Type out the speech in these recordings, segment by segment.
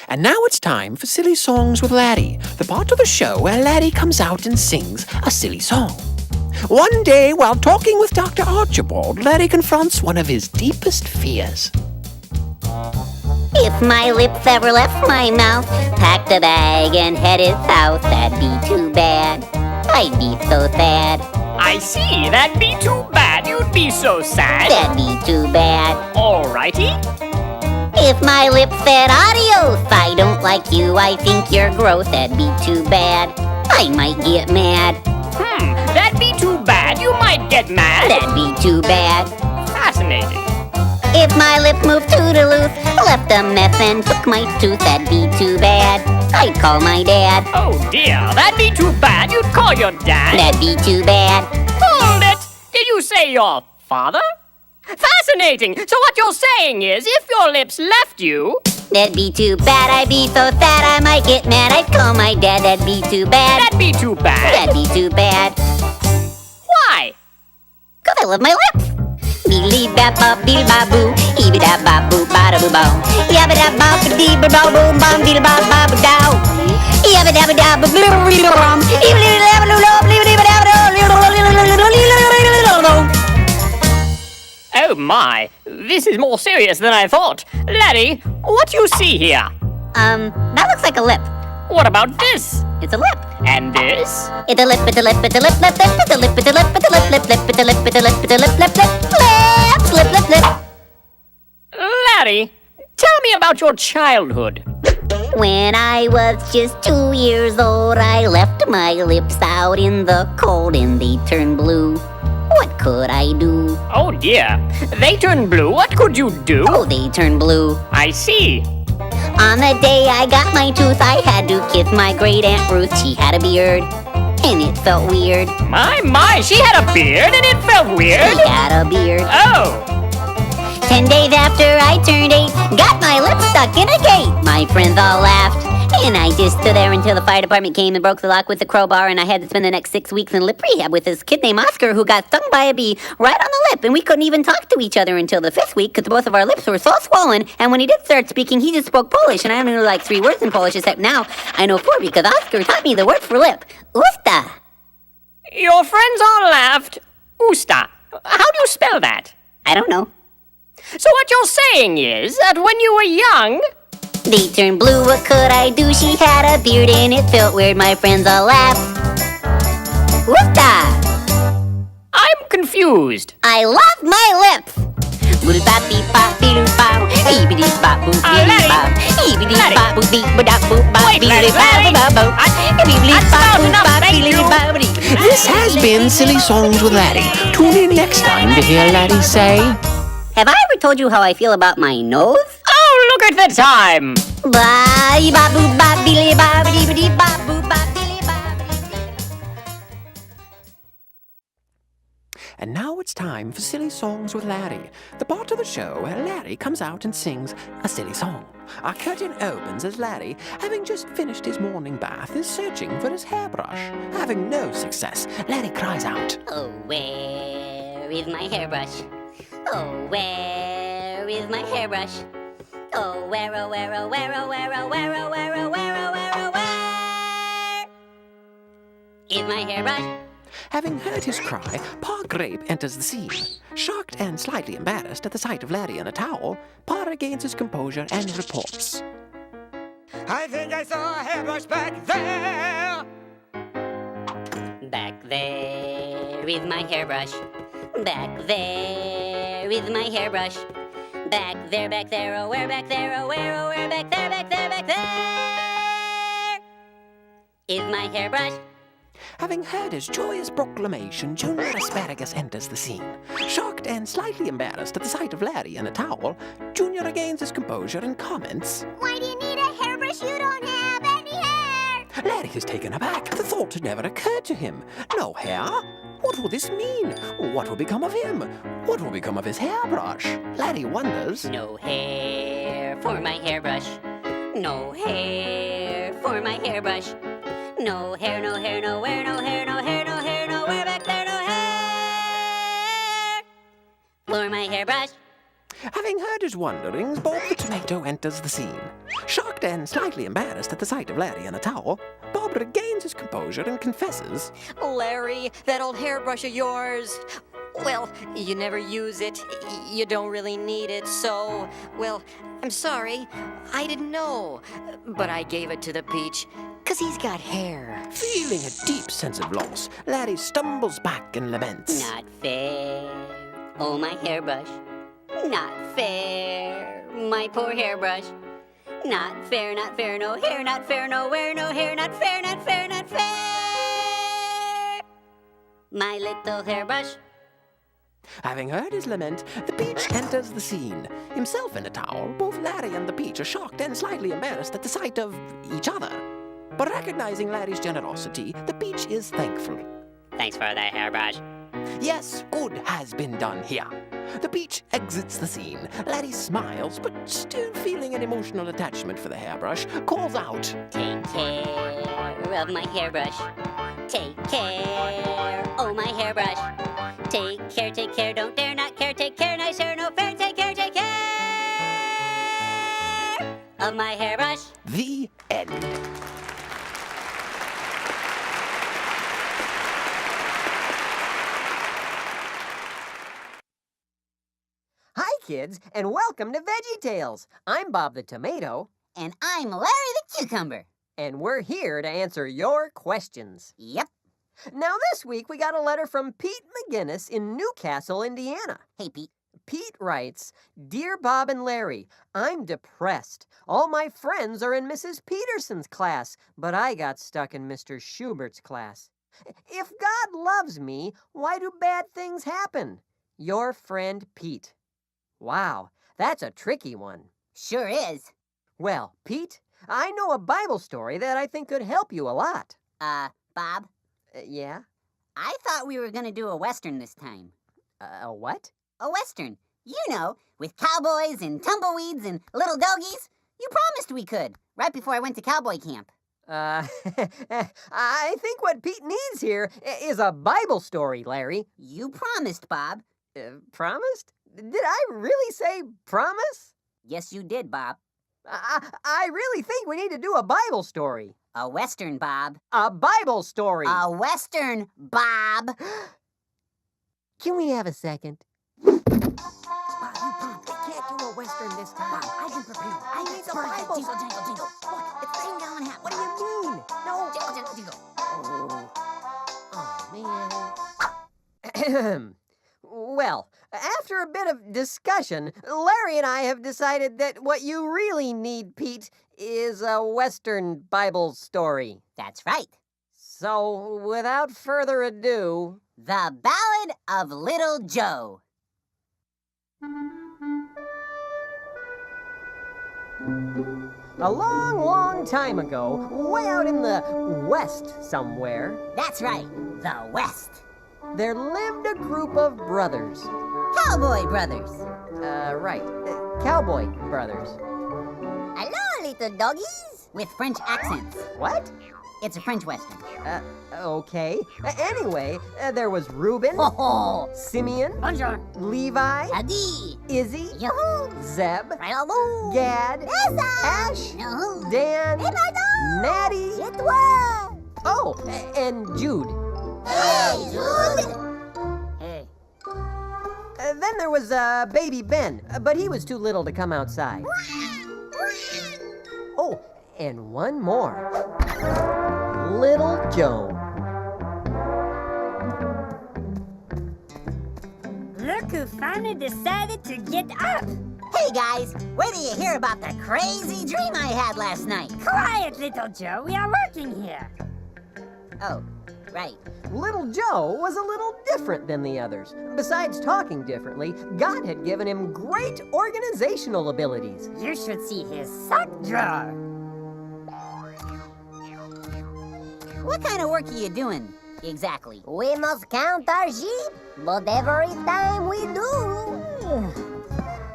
And now it's time for Silly Songs with Laddie, the part of the show where Laddie comes out and sings a silly song. One day, while talking with Dr. Archibald, Laddie confronts one of his deepest fears. If my lips ever left my mouth, packed a bag and headed south, that'd be too bad. I'd be so sad. I see, that'd be too bad. You'd be so sad. That'd be too bad. Alrighty. If my lips said adios, I don't like you, I think you're gross, that'd be too bad. I might get mad. That'd be too bad. You might get mad. That'd be too bad. Fascinating. If my lips moved toodaloo, left a mess and took my tooth, that'd be too bad. I'd call my dad. Oh dear, that'd be too bad. You'd call your dad. That'd be too bad. Hold it! Did you say your father? Fascinating! So what you're saying is, if your lips left you... That'd be too bad, I'd be so sad, I might get mad, I'd call my dad, that'd be too bad. That'd be too bad. That'd be too bad. Why? 'Cause I love my lips. Beedly-bap-bop-beedly-bop-boo, eeby-dap-bop-boo-ba-da-boo-bow, yabba-dap-bop-dee-ba-bow-boom-bum, beedly-bop-bop-dow, yabba-dabba-dabba-boo-bum, Oh my, this is more serious than I thought. Laddie, what do you see here? That looks like a lip. What about this? It's a lip. And this? It's a lip, it's a lip, it's a lip, lip, lip, it's a lip, it's a lip, it's a lip, lip, lip, it's a lip, it's a lip, it's a lip, lip, lip, lip, lip, lip. Laddie, tell me about your childhood. When I was just 2 years old, I left my lips out in the cold and they turned blue. What could I do? Oh dear, they turned blue. What could you do? Oh, they turned blue. I see. On the day I got my tooth, I had to kiss my great Aunt Ruth. She had a beard, and it felt weird. My, she had a beard and it felt weird. She had a beard. Oh. 10 days after I turned 8, got my lips stuck in a gate. My friends all laughed, and I just stood there until the fire department came and broke the lock with the crowbar, and I had to spend the next 6 weeks in lip rehab with this kid named Oscar who got stung by a bee right on the lip, and we couldn't even talk to each other until the 5th week because both of our lips were so swollen, and when he did start speaking, he just spoke Polish, and I only knew like 3 words in Polish, except now I know 4 because Oscar taught me the word for lip. Usta. Your friends all laughed. Usta. How do you spell that? I don't know. So what you're saying is that when you were young... They turned blue, what could I do? She had a beard and it felt weird, my friends all laughed. Whoop-da! I'm confused. I love my lips! Laddie, This has been Silly Songs with Laddie. Tune in next time to hear Laddie say... Have I ever told you how I feel about my nose? Oh, look at the time! And now it's time for Silly Songs with Laddie, the part of the show where Laddie comes out and sings a silly song. Our curtain opens as Laddie, having just finished his morning bath, is searching for his hairbrush. Having no success, Laddie cries out, Oh, where is my hairbrush? Oh, where is my hairbrush? Oh, where, oh, where, oh, where, oh, where, oh, where, oh, where, oh, where, oh, where, oh, where is my hairbrush? Having heard his cry, Pa Grape enters the scene. Shocked and slightly embarrassed at the sight of Laddie in a towel, Pa regains his composure and reports. I think I saw a hairbrush back there. Back there is my hairbrush. Back there is my hairbrush. Back there, oh where, back there, oh where, back there, back there, back there is my hairbrush. Having heard his joyous proclamation, Junior Asparagus enters the scene. Shocked and slightly embarrassed at the sight of Laddie in a towel, Junior regains his composure and comments, Why do you need a hairbrush? You don't have any hair. Laddie is taken aback. The thought had never occurred to him. No hair? What will this mean? What will become of him? What will become of his hairbrush? Laddie wonders. No hair for my hairbrush. No hair for my hairbrush. No hair, no hair, nowhere, no hair, no hair, no hair, nowhere, back there, no hair for my hairbrush. Having heard his wonderings, Bob the Tomato enters the scene. Shocked and slightly embarrassed at the sight of Larry in a towel, Bob regains his composure and confesses, Larry, that old hairbrush of yours. Well, you never use it. You don't really need it, so, well, I'm sorry. I didn't know. But I gave it to the Peach, 'cause he's got hair. Feeling a deep sense of loss, Larry stumbles back and laments. Not fair. Oh, my hairbrush. Not fair. My poor hairbrush. Not fair, no hair, not fair, nowhere, no hair, not fair, not fair, not fair. My little hairbrush. Having heard his lament, the Peach enters the scene. Himself in a towel, both Larry and the Peach are shocked and slightly embarrassed at the sight of each other. But recognizing Larry's generosity, the Peach is thankful. Thanks for the hairbrush. Yes, good has been done here. The Peach exits the scene. Larry smiles, but still feeling an emotional attachment for the hairbrush, calls out, Take care of my hairbrush. Take care, oh my hairbrush. Take care, don't dare not care. Take care, nice hair, no fair. Take care of my hairbrush. The end. Hi, kids, and welcome to VeggieTales. I'm Bob the Tomato, And I'm Larry the Cucumber. and we're here to answer your questions. Yep. Now, this week we got a letter from Pete McGinnis in Newcastle, Indiana. Hey, Pete. Pete writes, Dear Bob and Larry, I'm depressed. All my friends are in Mrs. Peterson's class, but I got stuck in Mr. Schubert's class. If God loves me, why do bad things happen? Your friend Pete. Wow, that's a tricky one. Sure is. Well, Pete, I know a Bible story that I think could help you a lot. Bob, Yeah? I thought we were gonna do a Western this time. A what? A Western. You know, with cowboys and tumbleweeds and little doggies. You promised we could, right before I went to Cowboy Camp. I think what Pete needs here is a Bible story, Larry. You promised, Bob. Promised? Did I really say promise? Yes, you did, Bob. I really think we need to do a Bible story. A Western, Bob. A Bible story. A Western, Bob. Can we have a second? Bob, you can't do a Western this time. I can prepare. I need the Bible. Jingle, jingle, jingle. Look, it's Ding Dong Hat. What do you mean? No. Jingle, jingle, jingle. Oh, man. Well, after a bit of discussion, Larry and I have decided that what you really need, Pete, is a Western Bible story. That's right. So, without further ado, The Ballad of Little Joe. a long, long time ago, way out in the West somewhere, That's right, the West. there lived a group of brothers. Cowboy Brothers. Right. Cowboy brothers. Hello, little doggies. With French accents. What? It's a French Western. Okay. Anyway, there was Reuben, Oh, Simeon, bonjour. Levi, Adi. Izzy, Yoo-hoo. Zeb, Hello. Gad, Yes, Ash, Yoo-hoo. Dan, Et pardon. Natty, Et toi. oh, and Jude. Hey, Jude. Hey. Then there was baby Ben, but he was too little to come outside. Oh, and one more. Little Joe. Look who finally decided to get up! Hey, guys. Where do you hear about the crazy dream I had last night? Quiet, little Joe, we are working here. Oh, right. Little Joe was a little different than the others. Besides talking differently, God had given him great organizational abilities. You should see his sock drawer. What kind of work are you doing, exactly? We must count our sheep, but every time we do.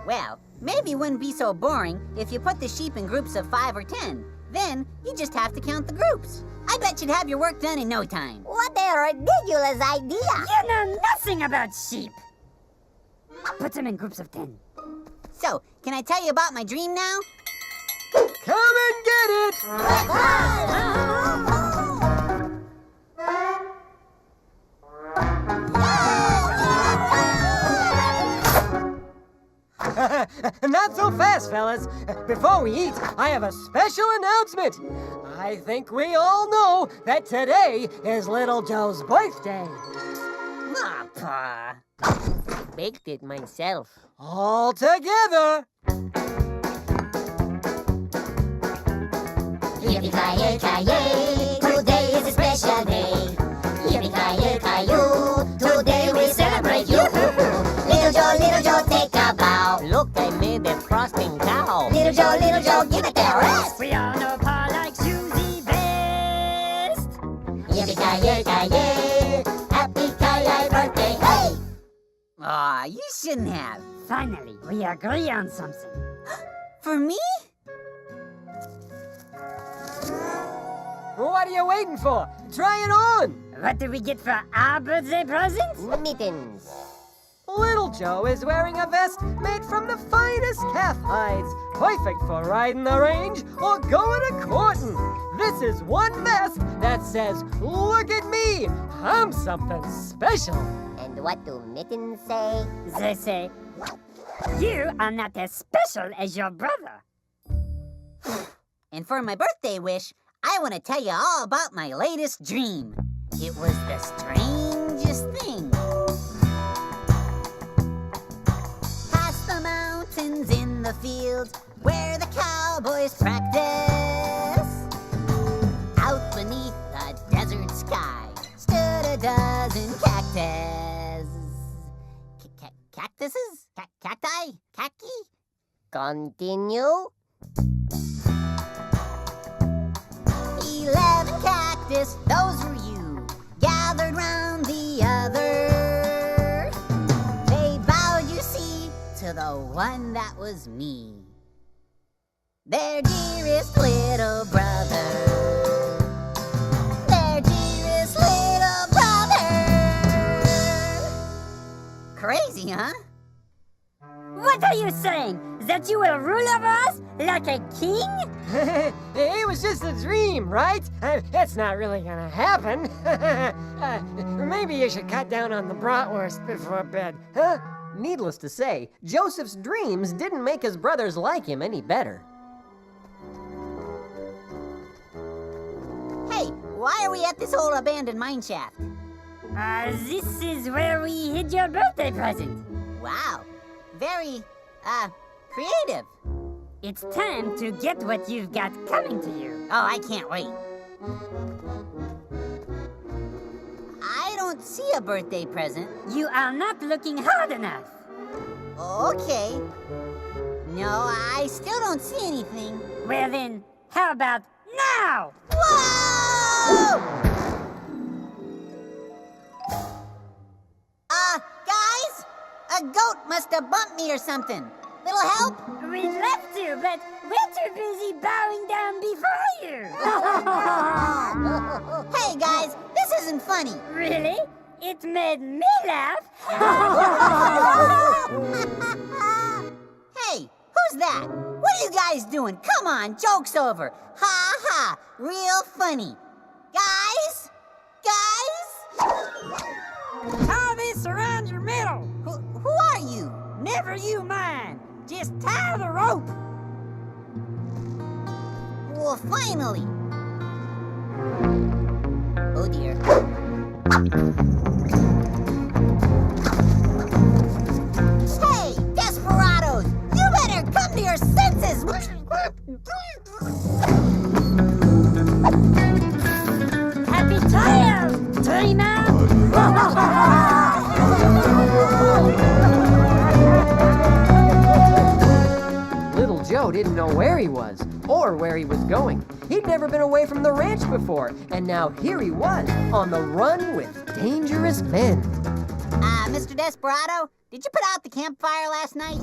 Well, maybe it wouldn't be so boring if you put the sheep in groups of 5 or 10. Then you just have to count the groups. I bet you'd have your work done in no time. What a ridiculous idea! You know nothing about sheep. Put them in groups of 10. So, can I tell you about my dream now? Come and get it! Not so fast, fellas. Before we eat, I have a special announcement. I think we all know that today is Little Joe's birthday. Aw, Pa. Baked it myself. All together. Yippee-ki-yay, today is a special day. Yippee-ki-yay, today we celebrate you. Little Joe, take a bow. Look, I made that frosting cow. Little Joe, give it the rest. We all know Pa likes Susie best. Yippee-ki-yay, happy ki-yay birthday, hey! Aw, you shouldn't have. Finally, we agree on something. For me? What are you waiting for? Try it on. What do we get for our birthday present? Mittens. Little Joe is wearing a vest made from the finest calf hides, perfect for riding the range or going a-courting. This is one vest that says, "Look at me, I'm something special." And what do mittens say? They say, you are not as special as your brother. And for my birthday wish, I want to tell you all about my latest dream. It was the strangest thing. Past the mountains in the fields where the cowboys practice. Out beneath the desert sky stood a dozen cactus. Cactuses? Cacti? Khaki? Continue. 11 cactus, those were you, gathered round the other. They bowed, you see, to the one that was me, their dearest little brother. Their dearest little brother. Crazy, huh? What are you saying? That you will rule over us like a king? It was just a dream, right? It's not really gonna happen. Maybe you should cut down on the bratwurst before bed, huh? Needless to say, Joseph's dreams didn't make his brothers like him any better. Hey, why are we at this old abandoned mine shaft? This is where we hid your birthday present. Wow, very, creative. It's time to get what you've got coming to you. Oh, I can't wait. I don't see a birthday present. You are not looking hard enough. Okay. No, I still don't see anything. Well then, how about now? Whoa! Guys? A goat must have bumped me or something. Little help? We'd love to, but we're too busy bowing down before you. Hey, guys, this isn't funny. Really? It made me laugh. Hey, who's that? What are you guys doing? Come on, joke's over. Ha ha, real funny. Guys? Tie this around your middle. Who are you? Never you mind. Just tie the rope. Well, finally. Oh dear. Hey, desperados! You better come to your senses! Happy trials, dreamer. Little Joe didn't know where he was or where he was going. He'd never been away from the ranch before, and now here he was on the run with dangerous men. Mr. Desperado, did you put out the campfire last night?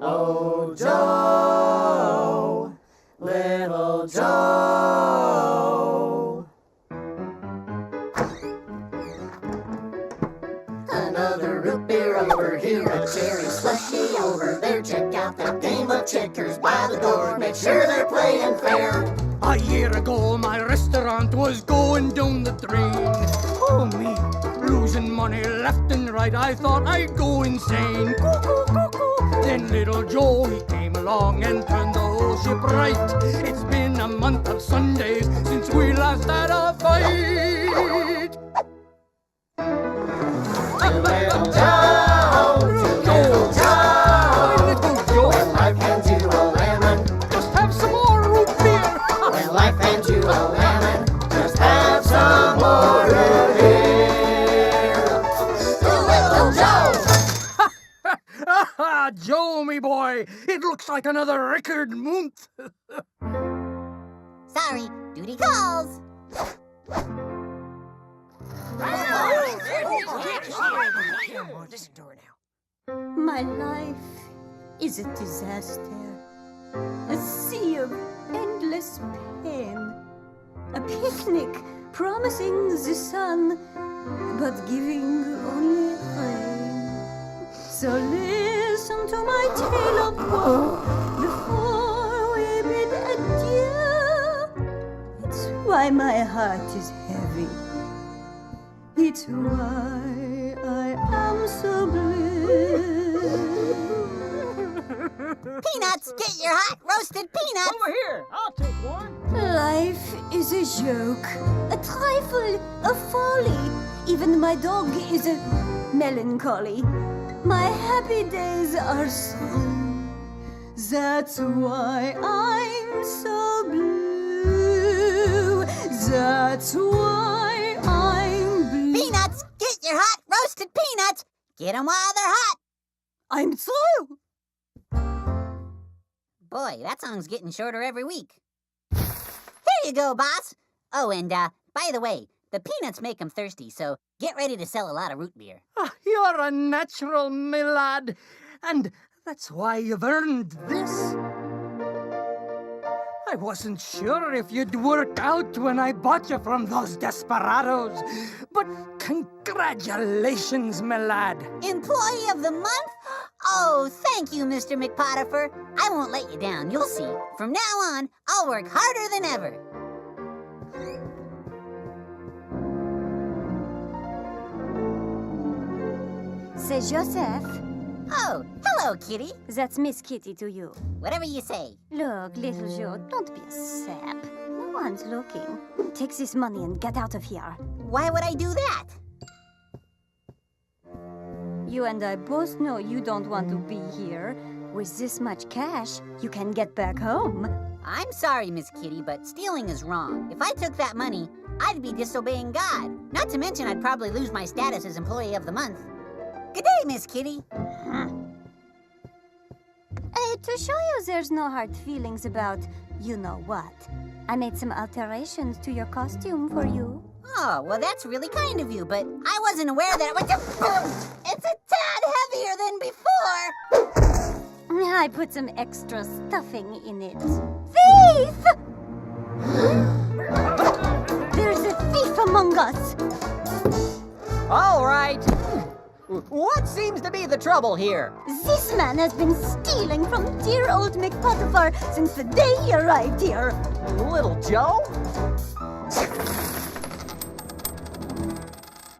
Oh, Joe, little Joe. Another root beer over here, a cherry slushy over there. Check out that game of checkers by the door. Make sure they're playing fair. A year ago, my restaurant was going down the drain. Oh, me, losing money left and right. I thought I'd go insane. Cuckoo, cuckoo. Then little Joe, he came along and turned the whole ship right. It's been a month of Sundays since we last had a fight. Little Joe, little Joe. When life hands you a lemon, Just have some more root beer. when life hands you a lemon, just have some more root beer. Little Joe. Joe, me boy, it looks like another record month. Sorry, duty calls. Listen to her now. My life is a disaster. A sea of endless pain. A picnic promising the sun, but giving only rain. So listen to my tale of woe before we bid adieu. It's why my heart is heavy. It's why I am so blue. Peanuts, get your hot roasted peanuts. Over here, I'll take one. Life is a joke, a trifle, a folly. Even my dog is a melancholy. My happy days are through. That's why I'm so blue. That's why I'm blue. Peanuts, get your hot roasted peanuts. Get 'em while they're hot. I'm through. Boy, that song's getting shorter every week. Here you go, boss. Oh, and by the way, the peanuts make 'em thirsty, so get ready to sell a lot of root beer. You're a natural, my lad. And that's why you've earned this. I wasn't sure if you'd work out when I bought you from those desperados. But congratulations, my lad. Employee of the month? Oh, thank you, Mr. McPotiphar. I won't let you down, you'll see. From now on, I'll work harder than ever. C'est Joseph. Oh, hello, Kitty. That's Miss Kitty to you. Whatever you say. Look, little Joe, don't be a sap. No one's looking. Take this money and get out of here. Why would I do that? You and I both know you don't want to be here. With this much cash, you can get back home. I'm sorry, Miss Kitty, but stealing is wrong. If I took that money, I'd be disobeying God. Not to mention I'd probably lose my status as Employee of the Month. Good day, Miss Kitty. To show you there's no hard feelings about you-know-what, I made some alterations to your costume for you. Oh, well, that's really kind of you, but I wasn't aware that it was it's a tad heavier than before. I put some extra stuffing in it. Thief! There's a thief among us. All right. What seems to be the trouble here? This man has been stealing from dear old McPotiphar since the day he arrived here. Little Joe?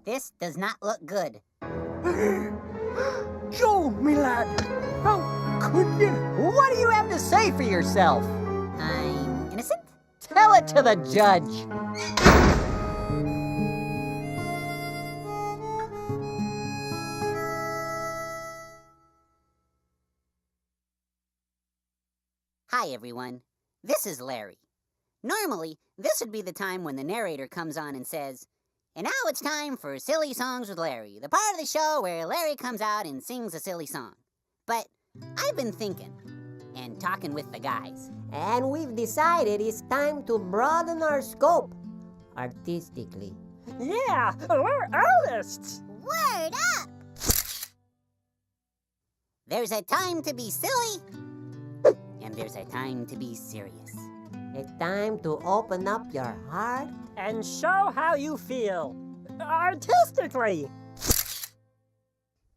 This does not look good. Joe, me lad, how could you? What do you have to say for yourself? I'm innocent? Tell it to the judge. Hi, everyone. This is Larry. Normally, this would be the time when the narrator comes on and says, "And now it's time for Silly Songs with Larry, the part of the show where Larry comes out and sings a silly song." But I've been thinking and talking with the guys. And we've decided it's time to broaden our scope artistically. Yeah, we're artists. Word up! There's a time to be silly, and there's a time to be serious. A time to open up your heart. And show how you feel. Artistically.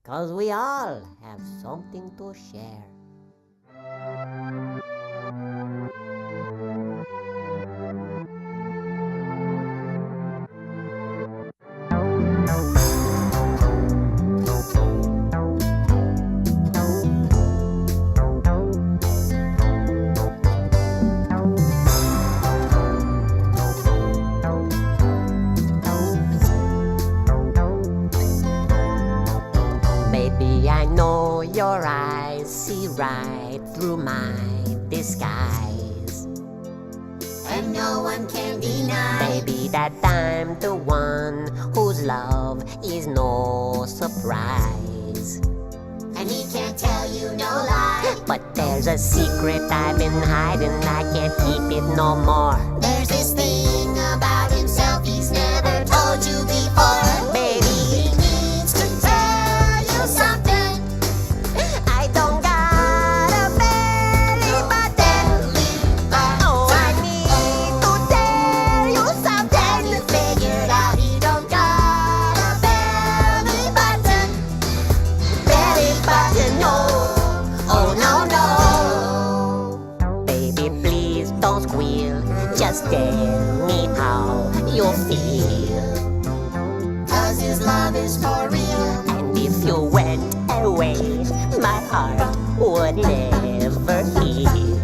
'Cause we all have something to share. Baby, I know your eyes see right through my disguise. And no one can deny. Baby, that I'm the one whose love is no surprise. And he can't tell you no lie. But there's a secret I've been hiding, I can't keep it no more. There's this thing about himself he's never told you before. Baby, He needs to tell you something. I don't got a belly button. Oh, I need to tell you something. You figured out he don't got a belly button. Belly button, no. Oh no, no. Baby, please don't squeal. Just tell me how you feel. 'Cause his love is for real. And if you went away, my heart would never heal.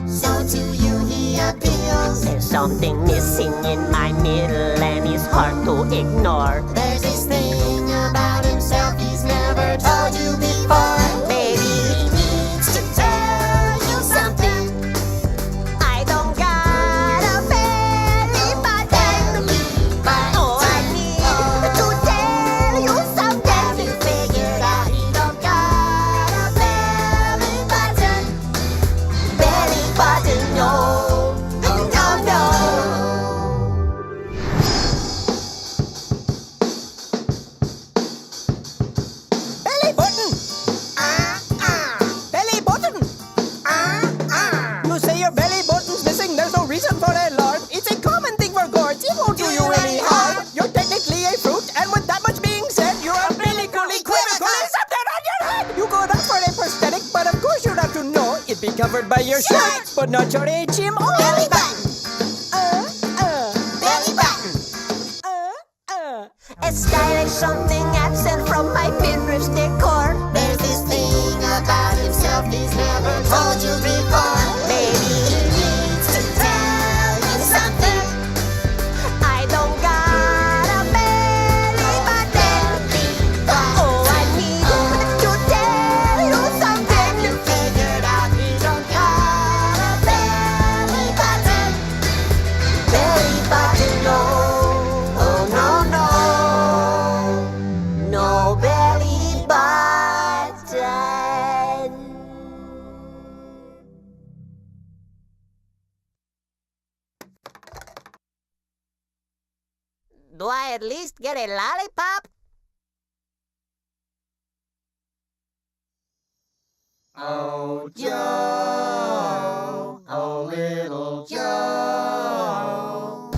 So to you he appeals. There's something missing in my middle, and it's hard to ignore. There's this thing about himself he's never told you before. Baby, He needs to tell you something. I don't got a belly button. Oh, I need to tell you something. You figured out he don't got a belly button. Belly button, no. Oh no, no. Belly button! Belly button! You say your belly button's missing, there's no reason for alarm. It's a common thing for gourds, it won't do you any harm. You're technically a fruit, and with that much being said, you're umbilically equivocal. There's something on your head! You go down for a prosthetic, but of course you'd have to know it'd be covered by your shirt, but not your HMO. Belly button. Belly button. A stylish something absent from my midriff's decor. There's this thing about himself he's never told you before. Baby, He needs to tell you something. I don't got a belly button. Oh, I need to tell you something. You figured out he don't got a belly button. Belly button, no. Oh, no, no. No belly button. Do I at least get a lollipop? Oh, Joe, oh, little Joe.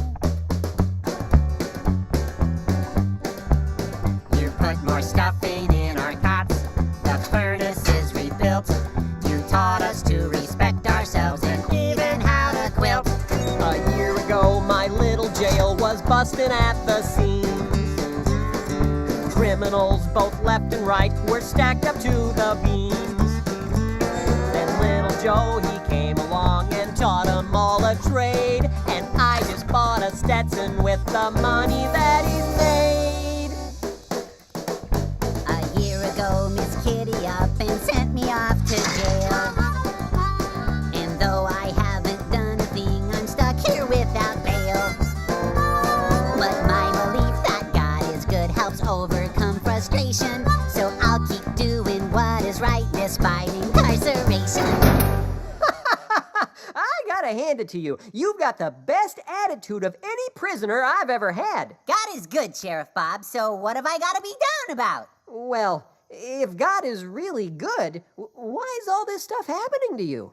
You put more stuffing in our cots, the furnace is rebuilt. You taught us to respect ourselves and even how to quilt. A year ago, my little jail was busting at the seams. Criminals, both left and right, were stacked up to the beams. Then little Joe, he came along and taught 'em all a trade. And I just bought a Stetson with the money that he's made. A year ago, Miss Kitty up and sent me off to jail. And though I haven't done a thing, I'm stuck here without bail. But my belief that God is good helps overcome frustration. So I'll keep doing what is right despite incarceration. I gotta hand it to you. You've got the best attitude of any prisoner I've ever had. God is good, Sheriff Bob, so what have I got to be down about? Well, if God is really good, why is all this stuff happening to you?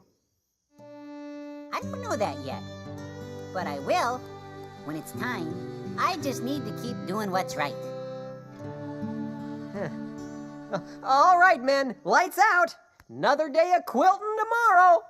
I don't know that yet, but I will when it's time. I just need to keep doing what's right. All right, men, lights out. Another day of quilting tomorrow.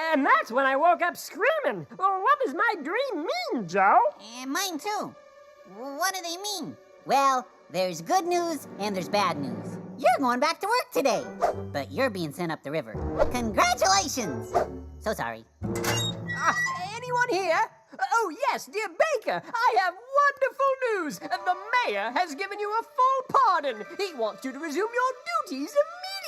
And that's when I woke up screaming. Well, what does my dream mean, Joe? And mine too. What do they mean? Well, there's good news and there's bad news. You're going back to work today, but you're being sent up the river. Congratulations! So sorry. Anyone here? Oh, yes, dear Baker, I have wonderful news. The mayor has given you a full pardon. He wants you to resume your duties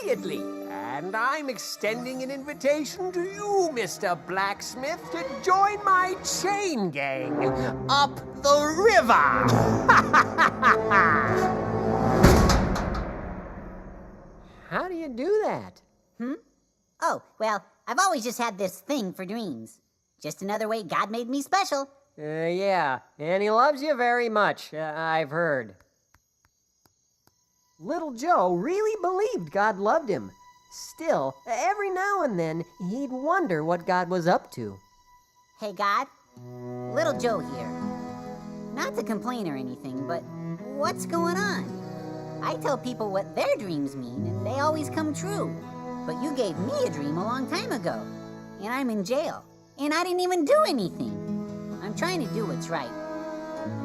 immediately. And I'm extending an invitation to you, Mr. Blacksmith, to join my chain gang up the river. How do you do that? Oh, well, I've always just had this thing for dreams. Just another way God made me special. Yeah, and he loves you very much, I've heard. Little Joe really believed God loved him. Still, every now and then, he'd wonder what God was up to. Hey, God, Little Joe here. Not to complain or anything, but what's going on? I tell people what their dreams mean, and they always come true. But you gave me a dream a long time ago, and I'm in jail, and I didn't even do anything. I'm trying to do what's right,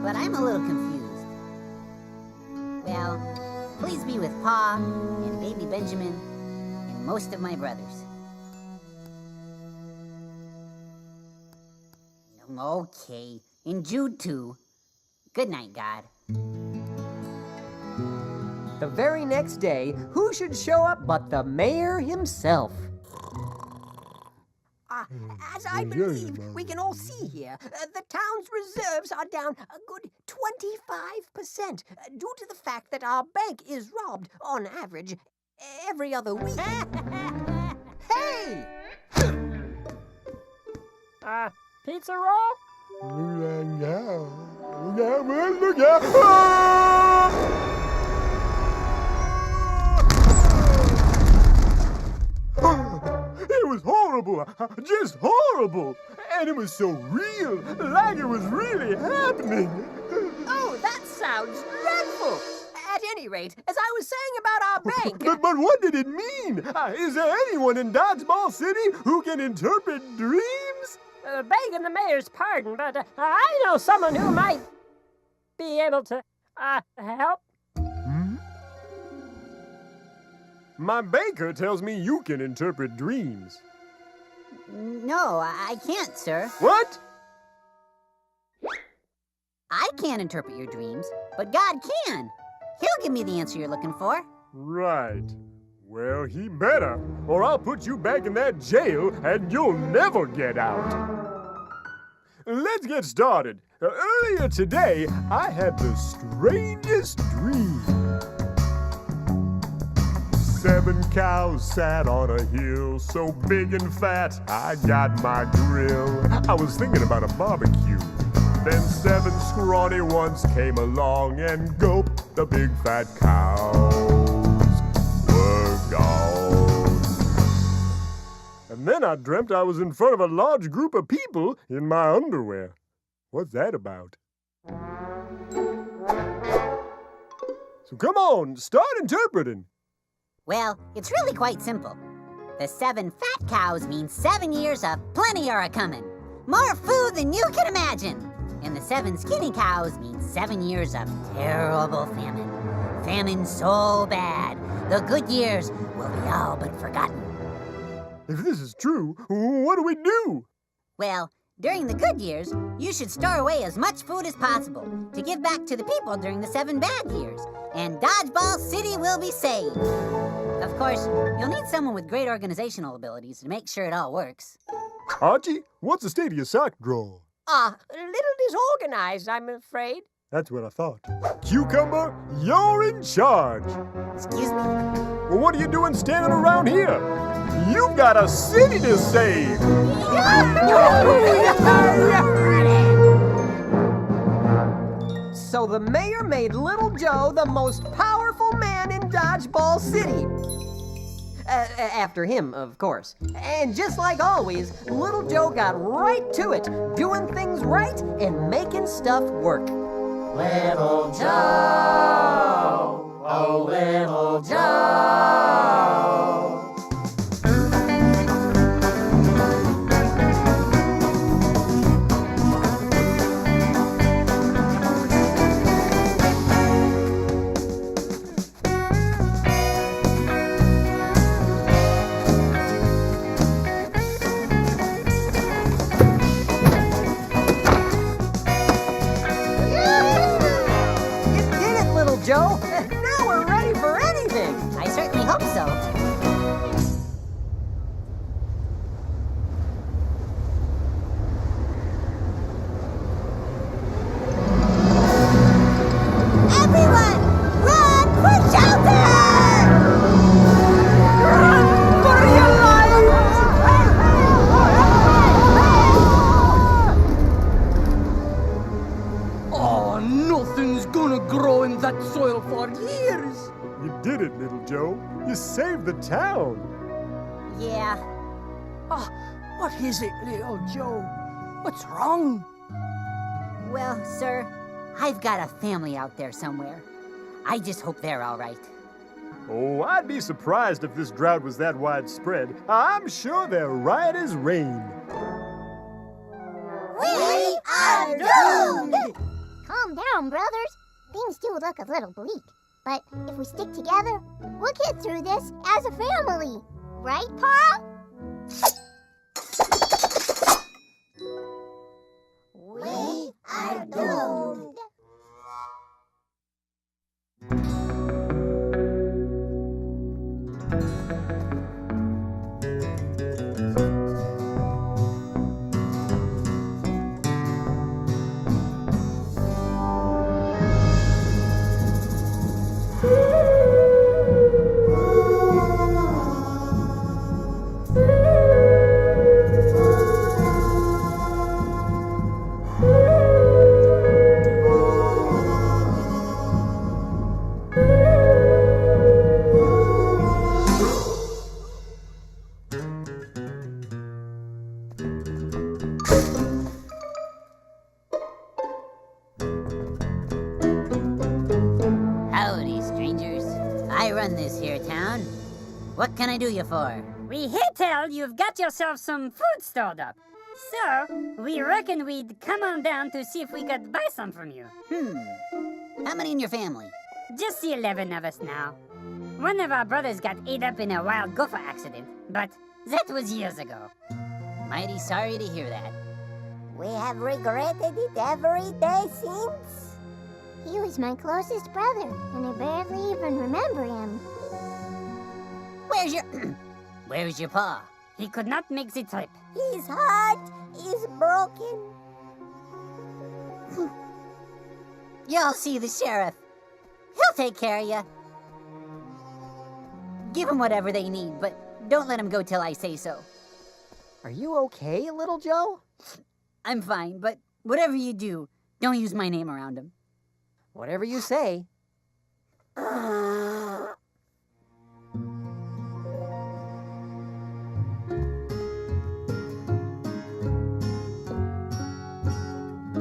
but I'm a little confused. Well, please be with Pa and baby Benjamin and most of my brothers. Okay, and Jude too. Good night, God. The very next day, who should show up but the mayor himself? As I believe we can all see here, the town's reserves are down a good 25% due to the fact that our bank is robbed, on average, every other week. Hey! Pizza roll? It was horrible, just horrible. And it was so real, like it was really happening. Oh, that sounds dreadful. At any rate, as I was saying about our bank... But what did it mean? Is there anyone in Dodgeball City who can interpret dreams? Begging the mayor's pardon, but I know someone who might be able to help. My baker tells me you can interpret dreams. No, I can't, sir. What? I can't interpret your dreams, but God can. He'll give me the answer you're looking for. Right. Well, he better, or I'll put you back in that jail and you'll never get out. Let's get started. Earlier today, I had the strangest dream. 7 cows sat on a hill, so big and fat, I got my grill. I was thinking about a barbecue. Then 7 scrawny ones came along and gulped the big fat cows were gone. And then I dreamt I was in front of a large group of people in my underwear. What's that about? So come on, start interpreting. Well, it's really quite simple. The 7 fat cows mean 7 years of plenty are a-comin'. More food than you can imagine. And the 7 skinny cows mean 7 years of terrible famine. Famine so bad, the good years will be all but forgotten. If this is true, what do we do? Well, during the good years, you should store away as much food as possible to give back to the people during the 7 bad years, and Dodgeball City will be saved. Of course, you'll need someone with great organizational abilities to make sure it all works. Archie, what's the state of your sock drawer? Little disorganized, I'm afraid. That's what I thought. Cucumber, you're in charge. Excuse me? Well, what are you doing standing around here? You've got a city to save. So the mayor made Little Joe the most powerful man in Dodgeball City. After him, of course. And just like always, Little Joe got right to it, doing things right and making stuff work. Little Joe, oh Little Joe. Joe, now we're ready for anything. I certainly hope so. Everyone, run for shelter! Run for your lives! Oh, nothing's gonna grow in that soil for years. You did it, Little Joe. You saved the town. Yeah. Oh, what is it, Little Joe? What's wrong? Well, sir, I've got a family out there somewhere. I just hope they're all right. Oh, I'd be surprised if this drought was that widespread. I'm sure they're right as rain. We are doomed! Calm down, brothers. Things do look a little bleak. But if we stick together, we'll get through this as a family. Right, Paul? We are doomed! What can I do you for? We hear tell you've got yourself some food stored up. So, we reckon we'd come on down to see if we could buy some from you. How many in your family? Just the 11 of us now. One of our brothers got ate up in a wild gopher accident, but that was years ago. Mighty sorry to hear that. We have regretted it every day since. He was my closest brother, and I barely even remember him. Where's your pa? He could not make the trip. His heart is broken. Y'all see the sheriff. He'll take care of you. Give them whatever they need, but don't let them go till I say so. Are you okay, Little Joe? I'm fine, but whatever you do, don't use my name around him. Whatever you say.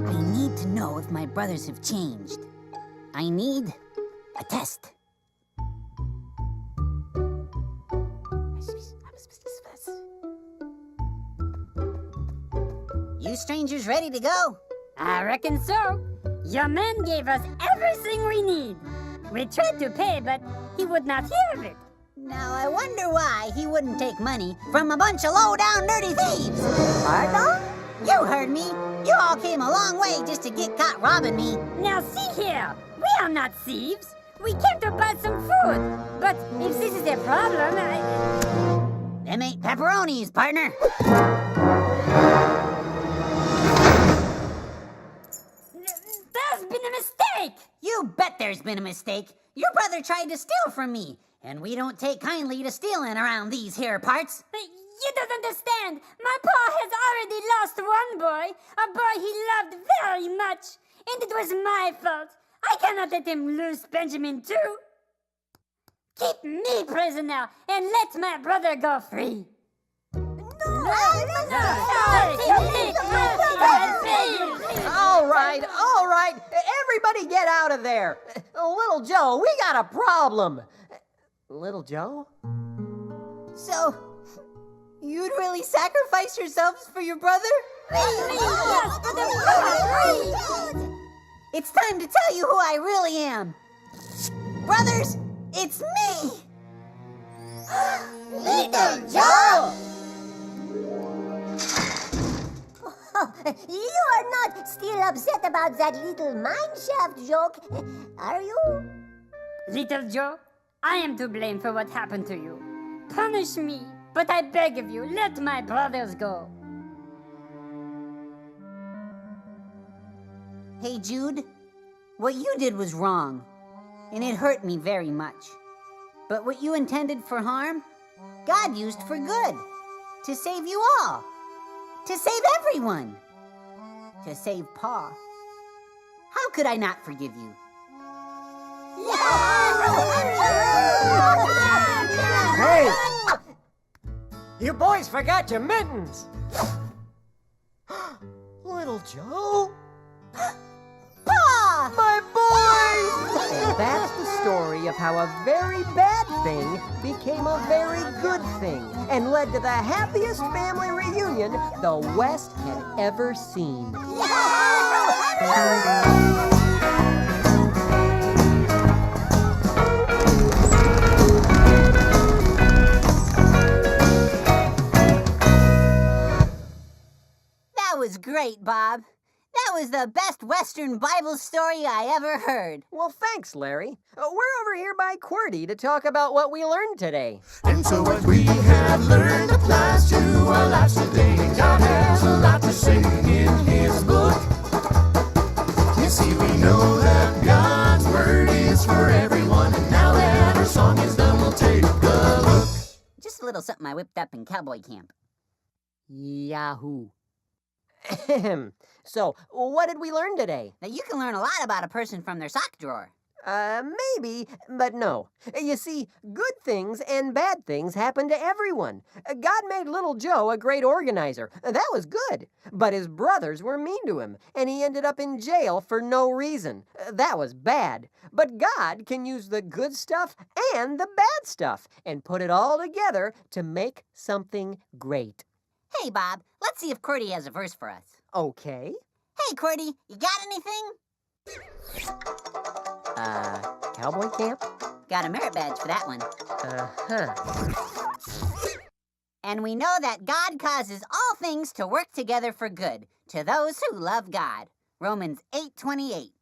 I need to know if my brothers have changed. I need a test. You strangers ready to go? I reckon so. Your man gave us everything we need. We tried to pay, but he would not hear of it. Now I wonder why he wouldn't take money from a bunch of low-down dirty thieves. Pardon? You heard me. You all came a long way just to get caught robbing me. Now see here. We are not thieves. We came to buy some food. But if this is a problem, Them ain't pepperonis, partner. mistake! You bet there's been a mistake. Your brother tried to steal from me, and we don't take kindly to stealing around these here parts. But you don't understand. My pa has already lost one boy, a boy he loved very much, and it was my fault. I cannot let him lose Benjamin too. Keep me prisoner and let my brother go free. All right. Everybody get out of there. Little Joe, we got a problem. Little Joe? So, you'd really sacrifice yourselves for your brother? It's time to tell you who I really am. Brothers, it's me! Little Joe! You are not still upset about that little mineshaft joke, are you? Little Joe, I am to blame for what happened to you. Punish me, but I beg of you, let my brothers go. Hey, Jude, what you did was wrong, and it hurt me very much. But what you intended for harm, God used for good, to save you all, to save everyone, to save Pa. How could I not forgive you? Hey! You boys forgot your mittens! Little Joe? Pa! My boy! And that's the story of how a very bad thing became a very good thing and led to the happiest family reunion the West had ever seen. That was great, Bob. That was the best Western Bible story I ever heard. Well, thanks, Larry. We're over here by QWERTY to talk about what we learned today. And so what we have learned applies to our lives today. God has a lot to say in His book. You see, we know that God's Word is for everyone. And now that our song is done, we'll take a look. Just a little something I whipped up in Cowboy Camp. Yahoo. So, what did we learn today? That you can learn a lot about a person from their sock drawer. Maybe, but no. You see, good things and bad things happen to everyone. God made Little Joe a great organizer. That was good. But his brothers were mean to him, and he ended up in jail for no reason. That was bad. But God can use the good stuff and the bad stuff and put it all together to make something great. Hey, Bob, let's see if QWERTY has a verse for us. Okay. Hey, QWERTY, you got anything? Cowboy Camp? Got a merit badge for that one. Uh-huh. And we know that God causes all things to work together for good, to those who love God. Romans 8:28.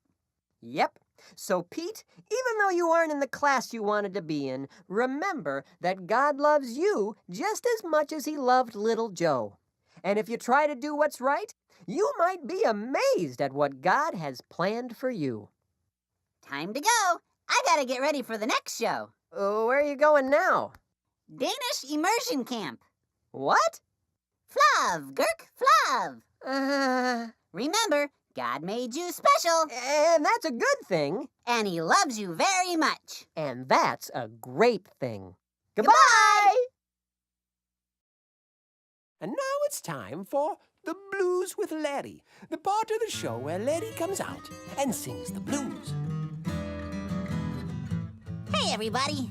Yep. So, Pete, even though you aren't in the class you wanted to be in, remember that God loves you just as much as He loved Little Joe. And if you try to do what's right, you might be amazed at what God has planned for you. Time to go. I gotta get ready for the next show. Where are you going now? Danish Immersion Camp. What? Flav, Gurk, Flav. Remember, God made you special. And that's a good thing. And He loves you very much. And that's a great thing. Goodbye! And now it's time for The Blues with Larry, the part of the show where Larry comes out and sings the blues. Hey, everybody.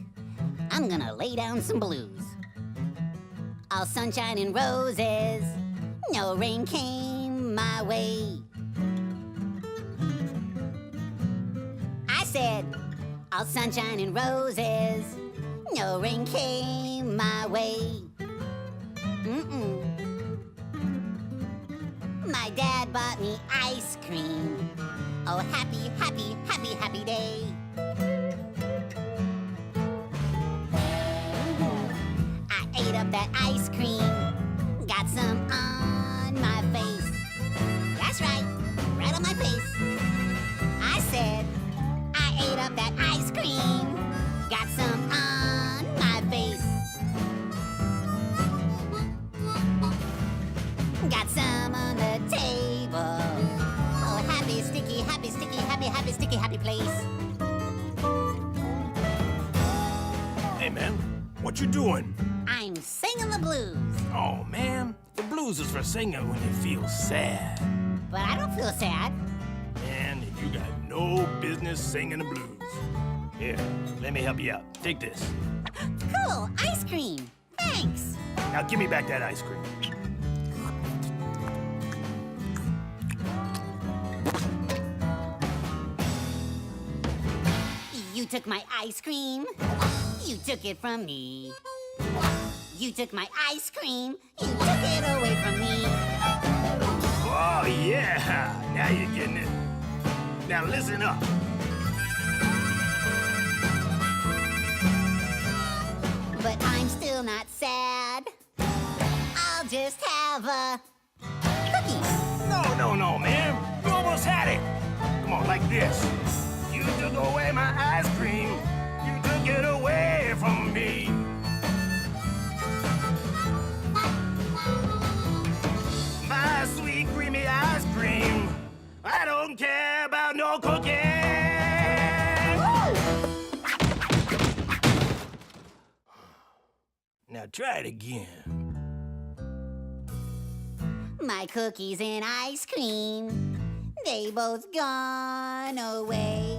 I'm gonna lay down some blues. All sunshine and roses, no rain came my way. I said, all sunshine and roses, no rain came my way. My dad bought me ice cream. Oh, happy, happy, happy, happy day. I ate up that ice cream, got some on my face. That's right, right on my face. I said, what you doing? I'm singing the blues. Oh, man, the blues is for singing when you feel sad. But I don't feel sad. Man, you got no business singing the blues. Here, let me help you out. Take this. Cool, ice cream. Thanks. Now give me back that ice cream. You took my ice cream. You took it from me. You took my ice cream. You took it away from me. Oh, yeah. Now you're getting it. Now listen up. But I'm still not sad. I'll just have a cookie. No, man. You almost had it. Come on, like this. You took away my ice cream. You took it away from me. My sweet creamy ice cream. I don't care about no cookie. Now try it again. My cookies and ice cream, they both gone away.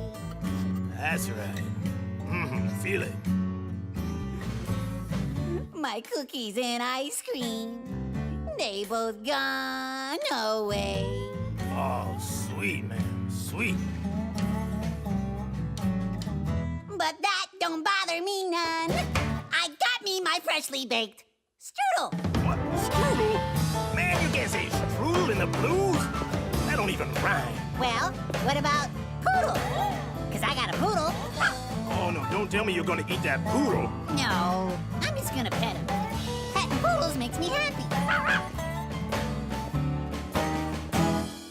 That's right. Feel it. My cookies and ice cream, they both gone away. Oh, sweet, man, sweet. But that don't bother me none. I got me my freshly baked strudel. What? Strudel? Man, you can't say strudel in the blues. That don't even rhyme. Well, what about poodle? Because I got a poodle. Oh, no, don't tell me you're gonna eat that poodle. No, I'm just gonna pet him. Petting poodles makes me happy.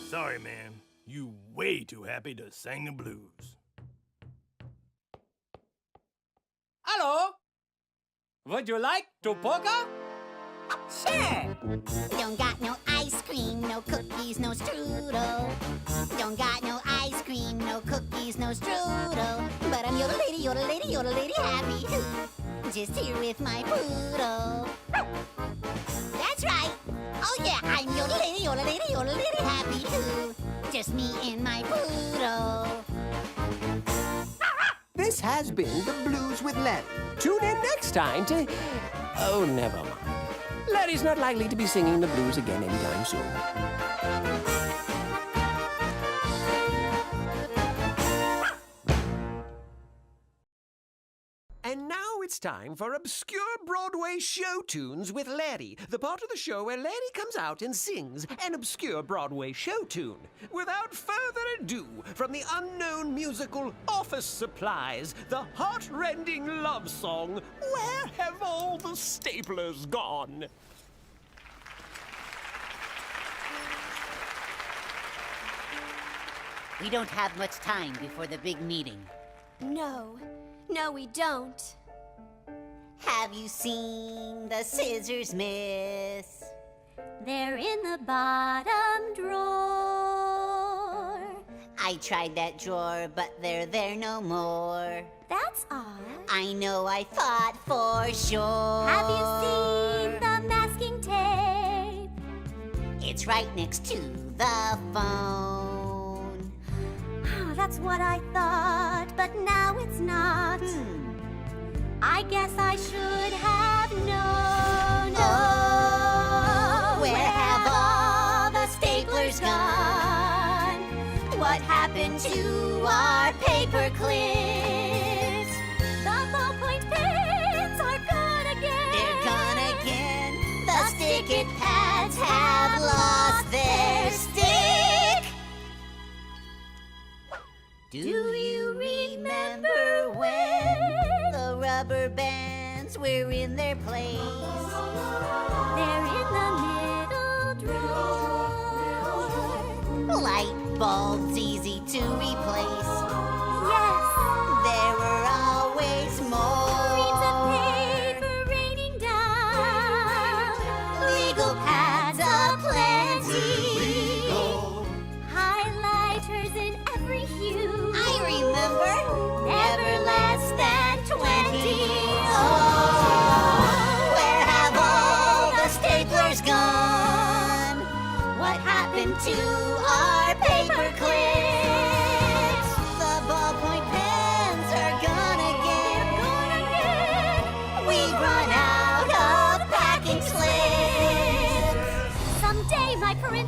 Sorry, man. You way too happy to sing the blues. Hello? Would you like to poker? Sure. Don't got no ice cream, no cookies, no strudel. Don't got no ice cream, no cookies, no strudel. But I'm yodel-lady, yodel-lady, yodel-lady happy. Just here with my poodle. That's right. Oh yeah, I'm yodel-lady, yodel-lady, yodel-lady happy. Just me and my poodle. This has been The Blues with Larry. Tune in next time to... Oh, never mind. Larry's not likely to be singing the blues again anytime soon. And now it's time for Obscure Broadway Show Tunes with Larry, the part of the show where Larry comes out and sings an obscure Broadway show tune. Without further ado, from the unknown musical Office Supplies, the heart-rending love song, Where Have All the Staplers Gone? We don't have much time before the big meeting. No, we don't. Have you seen the scissors, miss? They're in the bottom drawer. I tried that drawer, but they're there no more. That's odd. I know, I thought for sure. Have you seen the masking tape? It's right next to the phone. Oh, that's what I thought, but now it's not. I guess I should have known. Oh, where have all the staplers gone? What happened to our paper clips? The ballpoint pens are gone again. They're gone again. The stick-it pads have lost their stick. Do you remember when the rubber bands were in their place? They're in the middle drawer. Light bulbs easy to replace. Yes. There were always more. Reams of paper raining down. Legal pads aplenty. Highlighters in every hue. I remember. Never less than 20. Oh.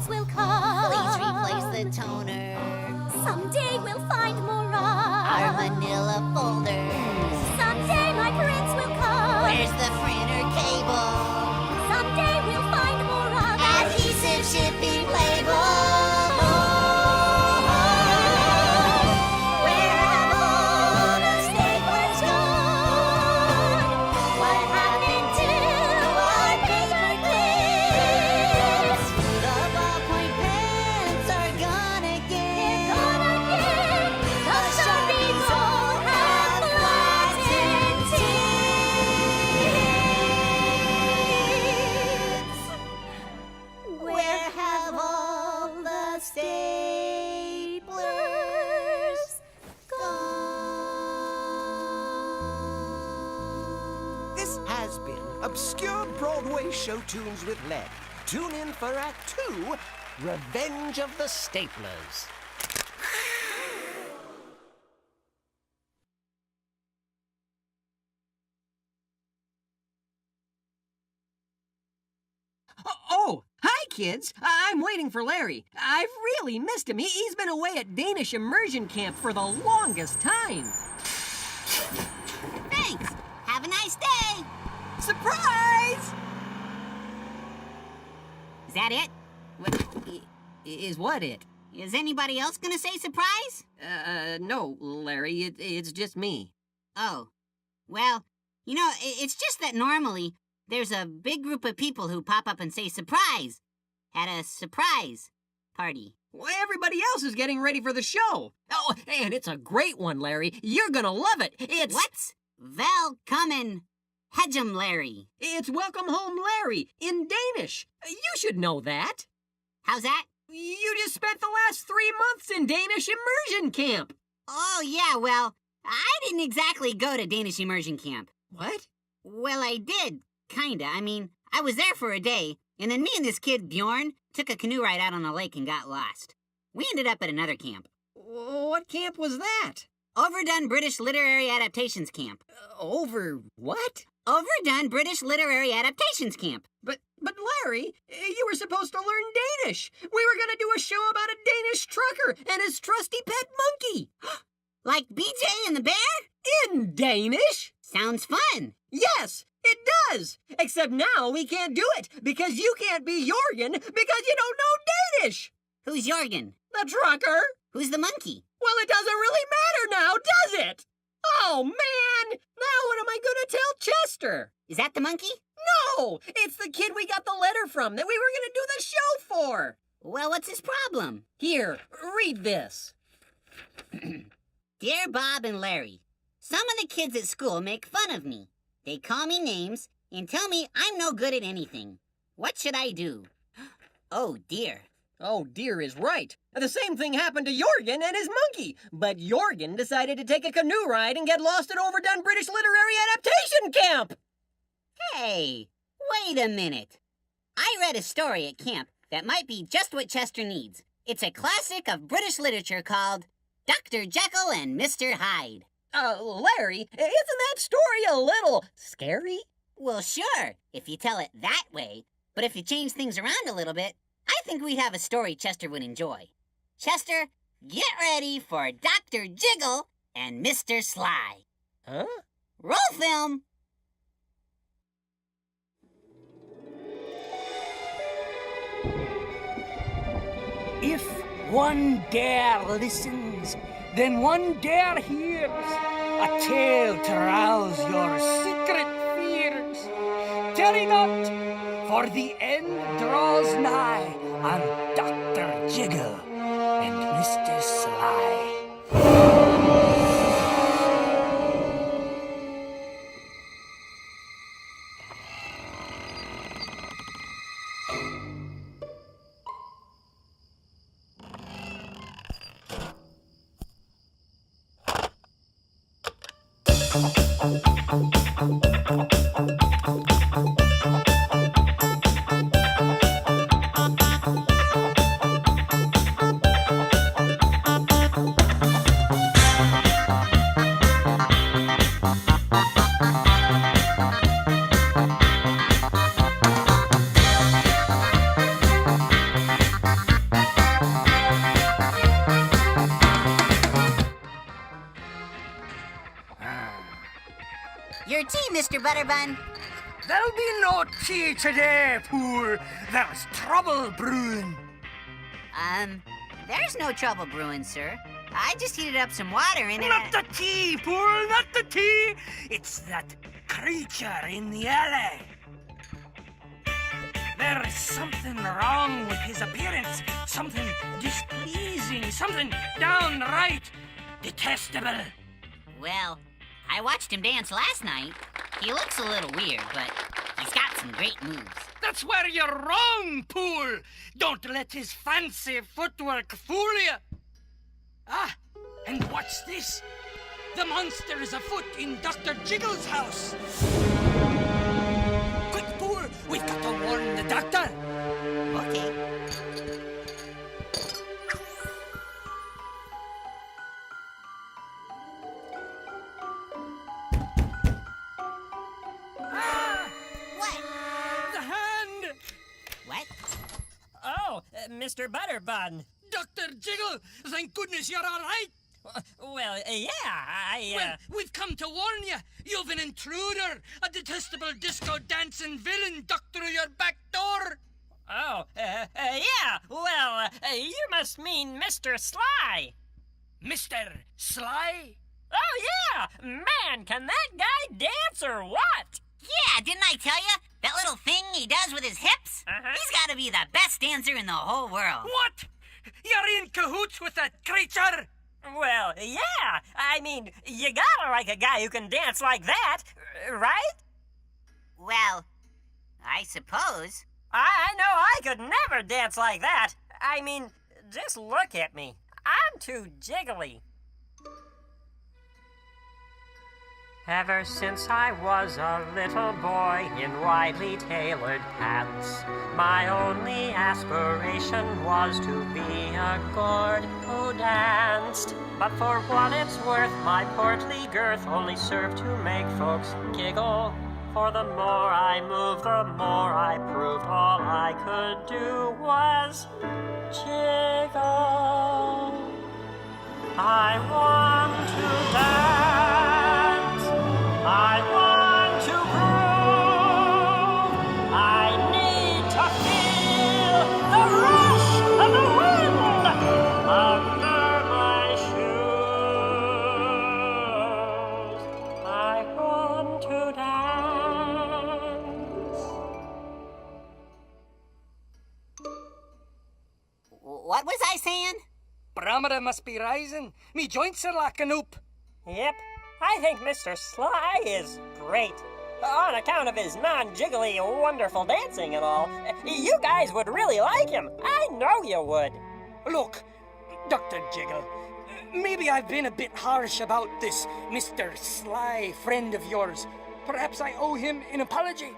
prince will come. Please replace the toner. Someday we'll find more Our of manila folders. Someday my prince will come. Where's the printer cable? Someday we'll find more of Adhesive shipping label. Where have all the staplers gone? What happened to our paper clips? The ballpoint pens are gone again. The Sharpies all have flattened tips. Where have all the staplers gone? This has been Obscure Broadway Show Tunes with Lead. Tune in for Act 2, Revenge of the Staplers. Oh, hi, kids. I'm waiting for Larry. I've really missed him. He's been away at Danish Immersion Camp for the longest time. Thanks. Have a nice day. Surprise! Is that it? Is what it? Is anybody else gonna say surprise? No, Larry. It's just me. Oh. Well, you know, it's just that normally there's a big group of people who pop up and say surprise at a surprise party. Well, everybody else is getting ready for the show. Oh, and it's a great one, Larry. You're gonna love it. It's... What's Velkommen Hedgem Larry? It's Welcome Home Larry in Danish. You should know that. How's that? You just spent the last 3 months in Danish Immersion Camp. Oh, yeah, well, I didn't exactly go to Danish Immersion Camp. What? Well, I did, kinda. I mean, I was there for a day, and then me and this kid, Bjorn, took a canoe ride out on a lake and got lost. We ended up at another camp. What camp was that? Overdone British Literary Adaptations Camp. Over what? Overdone British Literary Adaptations Camp. But Larry, you were supposed to learn Danish. We were gonna do a show about a Danish trucker and his trusty pet monkey. Like BJ and the bear? In Danish? Sounds fun. Yes, it does. Except now we can't do it because you can't be Jorgen because you don't know Danish. Who's Jorgen? The trucker. Who's the monkey? Well, it doesn't really matter now, does it? Oh, man! Now what am I gonna tell Chester? Is that the monkey? No! It's the kid we got the letter from that we were gonna do the show for. Well, what's his problem? Here, read this. Dear Bob and Larry, some of the kids at school make fun of me. They call me names and tell me I'm no good at anything. What should I do? Oh, dear. Oh, dear is right. The same thing happened to Jorgen and his monkey. But Jorgen decided to take a canoe ride and get lost at Overdone British Literary Adaptation Camp. Hey, wait a minute. I read a story at camp that might be just what Chester needs. It's a classic of British literature called Dr. Jekyll and Mr. Hyde. Larry, isn't that story a little scary? Well, sure, if you tell it that way. But if you change things around a little bit, I think we'd have a story Chester would enjoy. Chester, get ready for Dr. Jiggle and Mr. Sly. Huh? Roll film! If one dare listens, then one dare hears a tale to rouse your secret fears. Tarry not, for the end draws nigh on Dr. Jiggle and Mr. Sly. Your tea, Mr. Butterbun. There'll be no tea today, Pool. There's trouble brewing. There's no trouble brewing, sir. I just heated up some water in it. Not the tea, Pool, not the tea. It's that creature in the alley. There is something wrong with his appearance. Something displeasing. Something downright detestable. Well, I watched him dance last night. He looks a little weird, but he's got some great moves. That's where you're wrong, Pool. Don't let his fancy footwork fool you. Ah, and what's this? The monster is afoot in Dr. Jiggle's house. Quick, Pool, we've got to warn the doctor. Okay. Mr. Butterbun. Dr. Jiggle, thank goodness you're all right. Well, yeah, Well, we've come to warn you. You've an intruder, a detestable disco-dancing villain ducked through your back door. Oh, yeah. Well, you must mean Mr. Sly. Mr. Sly? Oh, yeah. Man, can that guy dance or what? Yeah, didn't I tell you? That little thing he does with his hips? He's got to be the best dancer in the whole world. What? You're in cahoots with that creature? Well, yeah. I mean, you gotta like a guy who can dance like that, right? Well, I suppose. I know I could never dance like that. I mean, just look at me. I'm too jiggly. Ever since I was a little boy in widely tailored pants, my only aspiration was to be a gourd who danced. But for what it's worth, my portly girth only served to make folks giggle. For the more I moved, the more I proved all I could do was jiggle. I want to dance. I want to groove. I need to feel the rush of the wind under my shoes. I want to dance. What was I saying? Barometer must be rising. Me joints are locking up. Yep. I think Mr. Sly is great. On account of his non-jiggly, wonderful dancing and all. You guys would really like him. I know you would. Look, Dr. Jiggle, maybe I've been a bit harsh about this Mr. Sly friend of yours. Perhaps I owe him an apology.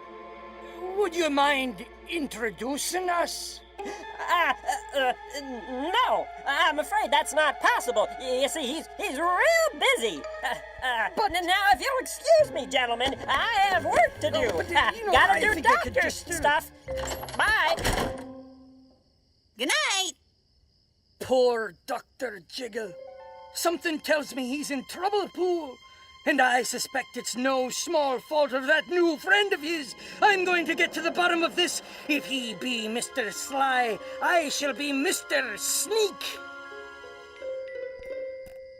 Would you mind introducing us? No, I'm afraid that's not possible. You see, he's real busy. But now, if you'll excuse me, gentlemen, I have work to do. Gotta do doctor stuff. Bye. Good night. Poor Dr. Jiggle. Something tells me he's in trouble, Pool. And I suspect it's no small fault of that new friend of his. I'm going to get to the bottom of this. If he be Mr. Sly, I shall be Mr. Sneak.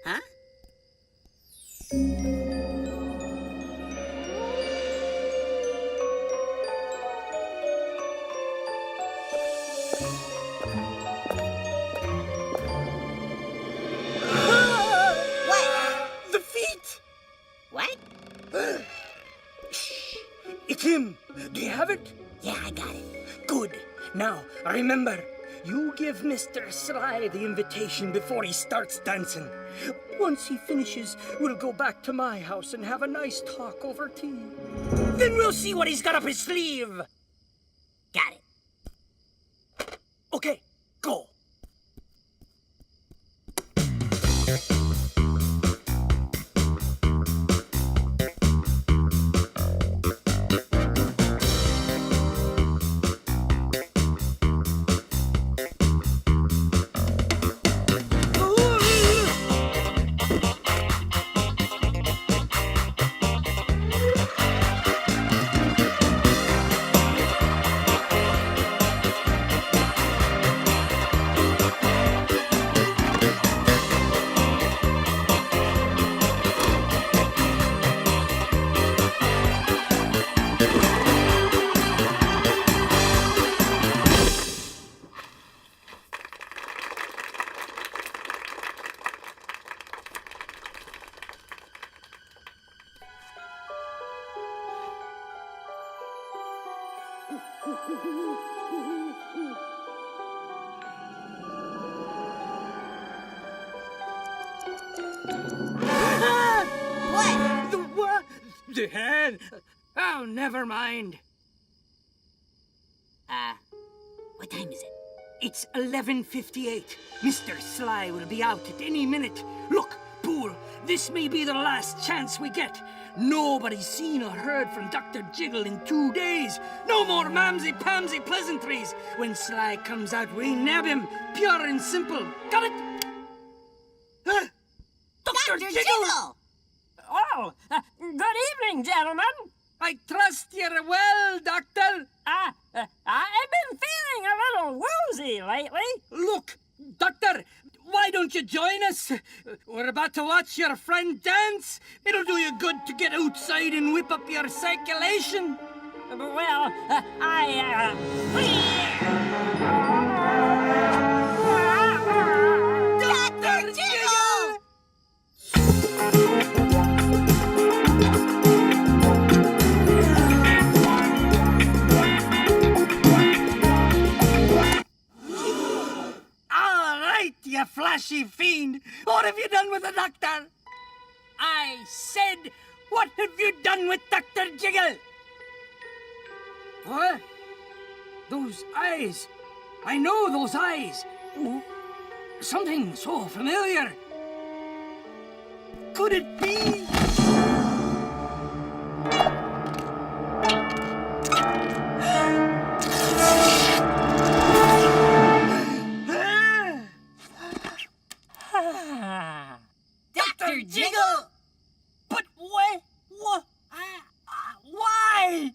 Huh? What? Shh. It's him. Do you have it? Yeah, I got it. Good. Now, remember, you give Mr. Sly the invitation before he starts dancing. Once he finishes, we'll go back to my house and have a nice talk over tea. Then we'll see what he's got up his sleeve. Got it. Okay, go. What? The what? The head. Oh, never mind. What time is it? It's 11:58. Mr. Sly will be out at any minute. Look, Pool, this may be the last chance we get. Nobody's seen or heard from Dr. Jiggle in 2 days. No more mamsy-pamsy pleasantries. When Sly comes out, we nab him. Pure and simple. Got it? Huh? Dr. Jiggle! Oh, good evening, gentlemen. I trust you're well, Doctor. I've been feeling a little woozy lately. Look, Doctor, why don't you join us? We're about to watch your friend dance. It'll do you good to get outside and whip up your circulation. Well, Dr. Jiggle! All right, you flashy fiend. What have you done with the doctor? I said, what have you done with Dr. Jiggle? What? Those eyes. I know those eyes. Something so familiar. Could it be? Dr. Jiggle! But what? Why?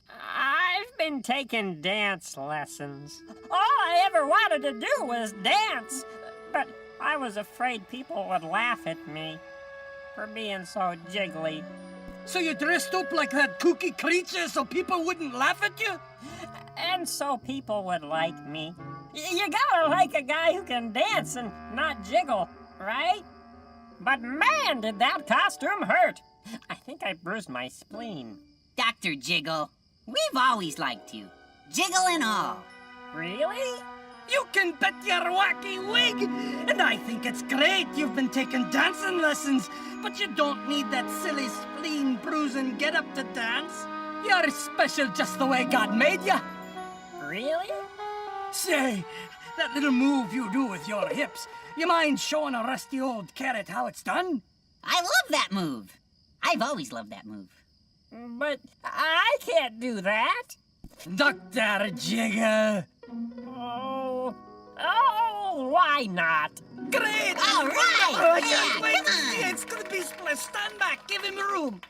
I've been taking dance lessons. All I ever wanted to do was dance. But I was afraid people would laugh at me for being so jiggly. So you dressed up like that kooky creature so people wouldn't laugh at you? And so people would like me. You gotta like a guy who can dance and not jiggle, right? But man, did that costume hurt. I think I bruised my spleen. Dr. Jiggle, we've always liked you. Jiggle and all. Really? You can bet your wacky wig! And I think it's great you've been taking dancing lessons, but you don't need that silly spleen bruising get-up to dance. You're special just the way God made you. Really? Say, that little move you do with your hips, you mind showing a rusty old carrot how it's done? I love that move. I've always loved that move. But I can't do that. Dr. Jiggle. Oh, why not? Great! All right! I Yeah, can't wait come to on. see it. It's gonna be split. Stand back. Give him room.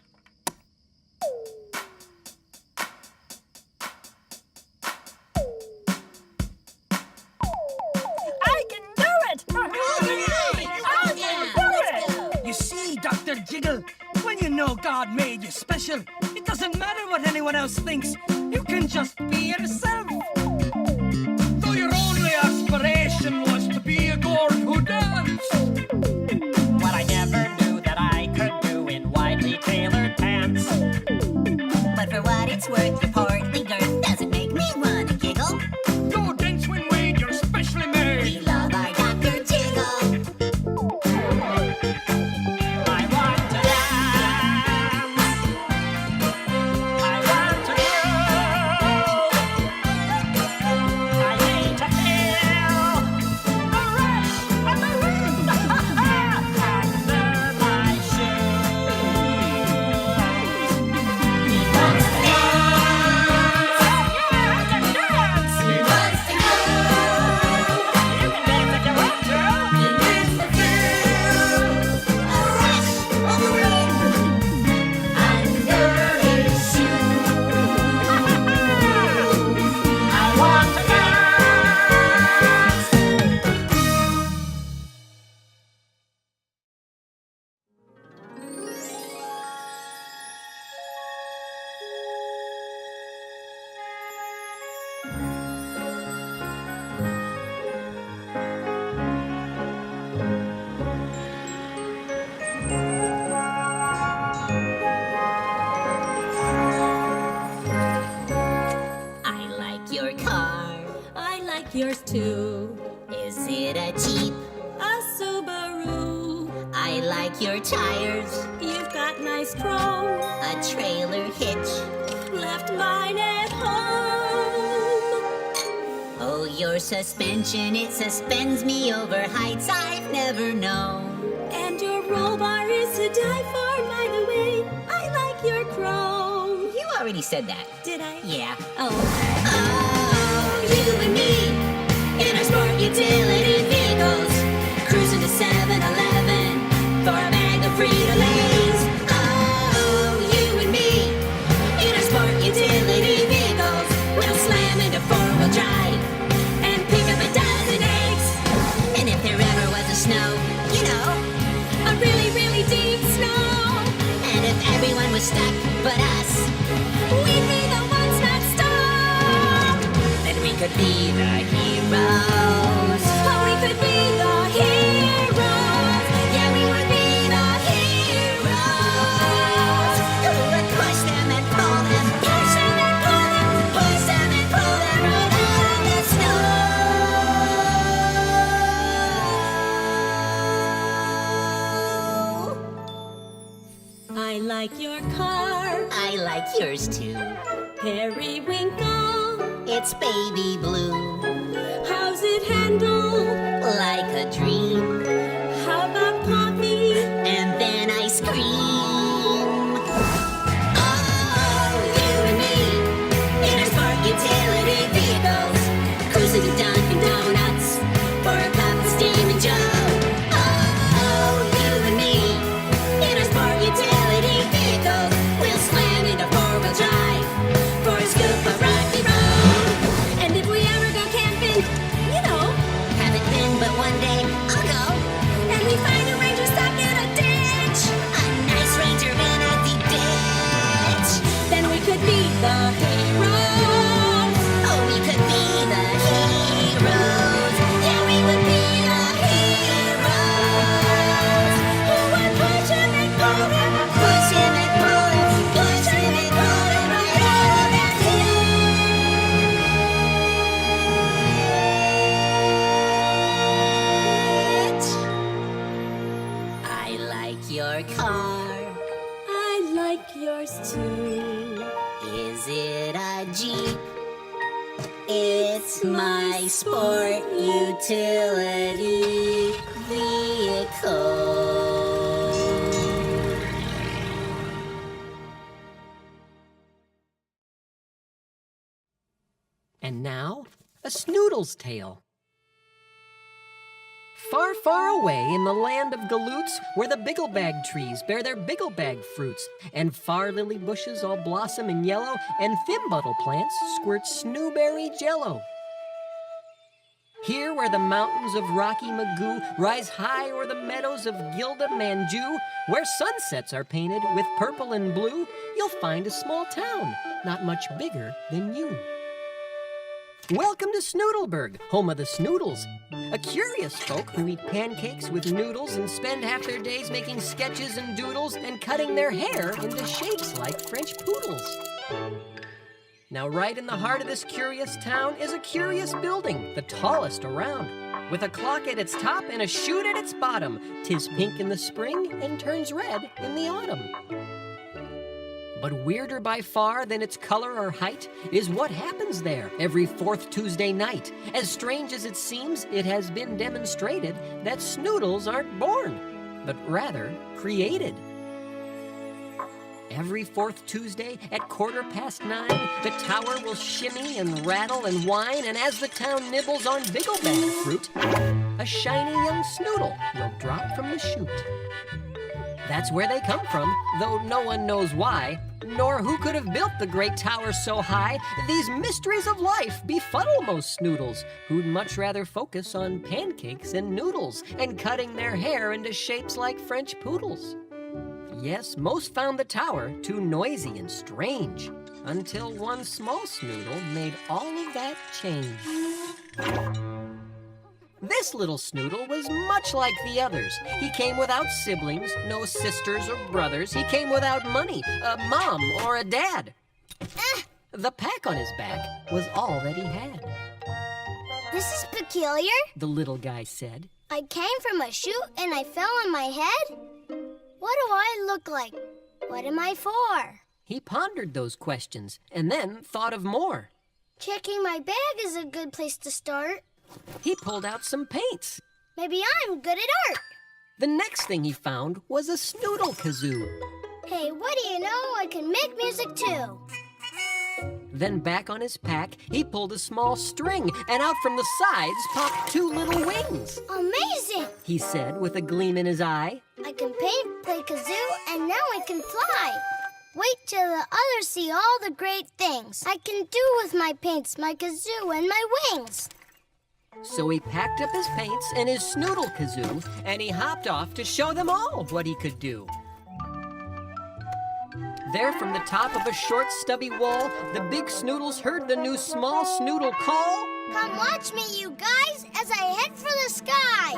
I can do it! I can do it! You see, Dr. Jiggle, when you know God made you special, it doesn't matter what anyone else thinks. You can just be yourself. Though your only aspiration was to be a god who danced. What I never knew that I could do in widely tailored pants. But for what it's worth, your portly girth doesn't make me want to giggle. Go dance when Wade, you're specially made. We love our Dr. Jiggle. I want to dance. I want to groove. I need to feel the rush of the wind under my shoes. We want to dance. too. Is it a Jeep? A Subaru. I like your tires. You've got nice chrome. A trailer hitch. Left mine at home. Oh, your suspension, it suspends me over heights I've never known. And your roll bar is to die for, by the way. I like your chrome. You already said that. Did I? Yeah. Oh, you and me in our sport utility vehicles, cruising to 7-Eleven for a bag of Frito-Lays. Oh, you and me in our sport utility vehicles, we'll slam into four-wheel drive and pick up a dozen eggs. And if there ever was a snow, you know, a really, really deep snow, and if everyone was stuck but us, we'd be the ones that stop. Then we could be the heroes. Oh, we could be the heroes. Yeah, we would be the heroes. Who would push them and pull them, push them and pull them, push them and pull them right out of the snow. I like your car. I like yours too. Periwinkle. It's baby blue. How's it handled? Like a dream. How about coffee? And then ice cream. Oh, you and me in our sport utility vehicles, cruising to Dunkin' Donuts for a cup of steaming Joe. Oh, you and me in our sport utility vehicles, we'll slam into four-wheel drive for a scoop of rocky road. And if we ever go camping, you know, haven't been but one day, I'll go. And we find a ranger stuck in a ditch, a nice ranger in a deep ditch. Then we could be the heroes. Oh, we could be the heroes. Yeah, we would be the heroes. Who would push him and pull him, push him and pull him, push him and pull him right out of that ditch. I like your car. I like yours too. Is it a Jeep? It's my sport utility vehicle. And now, a Snoodle's tale. Far, far away in the land of galoots, where the bigglebag trees bear their bigglebag fruits, and far lily bushes all blossom in yellow, and thimbuttle plants squirt snowberry jello. Here where the mountains of Rocky Magoo rise high o'er the meadows of Gilda Manju, where sunsets are painted with purple and blue, you'll find a small town, not much bigger than you. Welcome to Snoodleburg, home of the Snoodles, a curious folk who eat pancakes with noodles and spend half their days making sketches and doodles and cutting their hair into shapes like French poodles. Now, right in the heart of this curious town is a curious building, the tallest around, with a clock at its top and a chute at its bottom. 'Tis pink in the spring and turns red in the autumn. But weirder by far than its color or height is what happens there every fourth Tuesday night. As strange as it seems, it has been demonstrated that Snoodles aren't born, but rather created. Every fourth Tuesday at 9:15, the tower will shimmy and rattle and whine, and as the town nibbles on bigglebag fruit, a shiny young Snoodle will drop from the chute. That's where they come from, though no one knows why, nor who could have built the great tower so high. These mysteries of life befuddle most Snoodles, who'd much rather focus on pancakes and noodles and cutting their hair into shapes like French poodles. Yes, most found the tower too noisy and strange, until one small Snoodle made all of that change. This little Snoodle was much like the others. He came without siblings, no sisters or brothers. He came without money, a mom or a dad. The pack on his back was all that he had. This is peculiar, the little guy said. I came from a chute and I fell on my head? What do I look like? What am I for? He pondered those questions and then thought of more. Checking my bag is a good place to start. He pulled out some paints. Maybe I'm good at art. The next thing he found was a snoodle kazoo. Hey, what do you know? I can make music too. Then back on his pack, he pulled a small string, and out from the sides popped 2 little wings. Amazing, he said with a gleam in his eye. I can paint, play kazoo, and now I can fly. Wait till the others see all the great things I can do with my paints, my kazoo, and my wings. So he packed up his paints and his snoodle kazoo, and he hopped off to show them all what he could do. There from the top of a short, stubby wall, the big snoodles heard the new small snoodle call. Come watch me, you guys, as I head for the sky.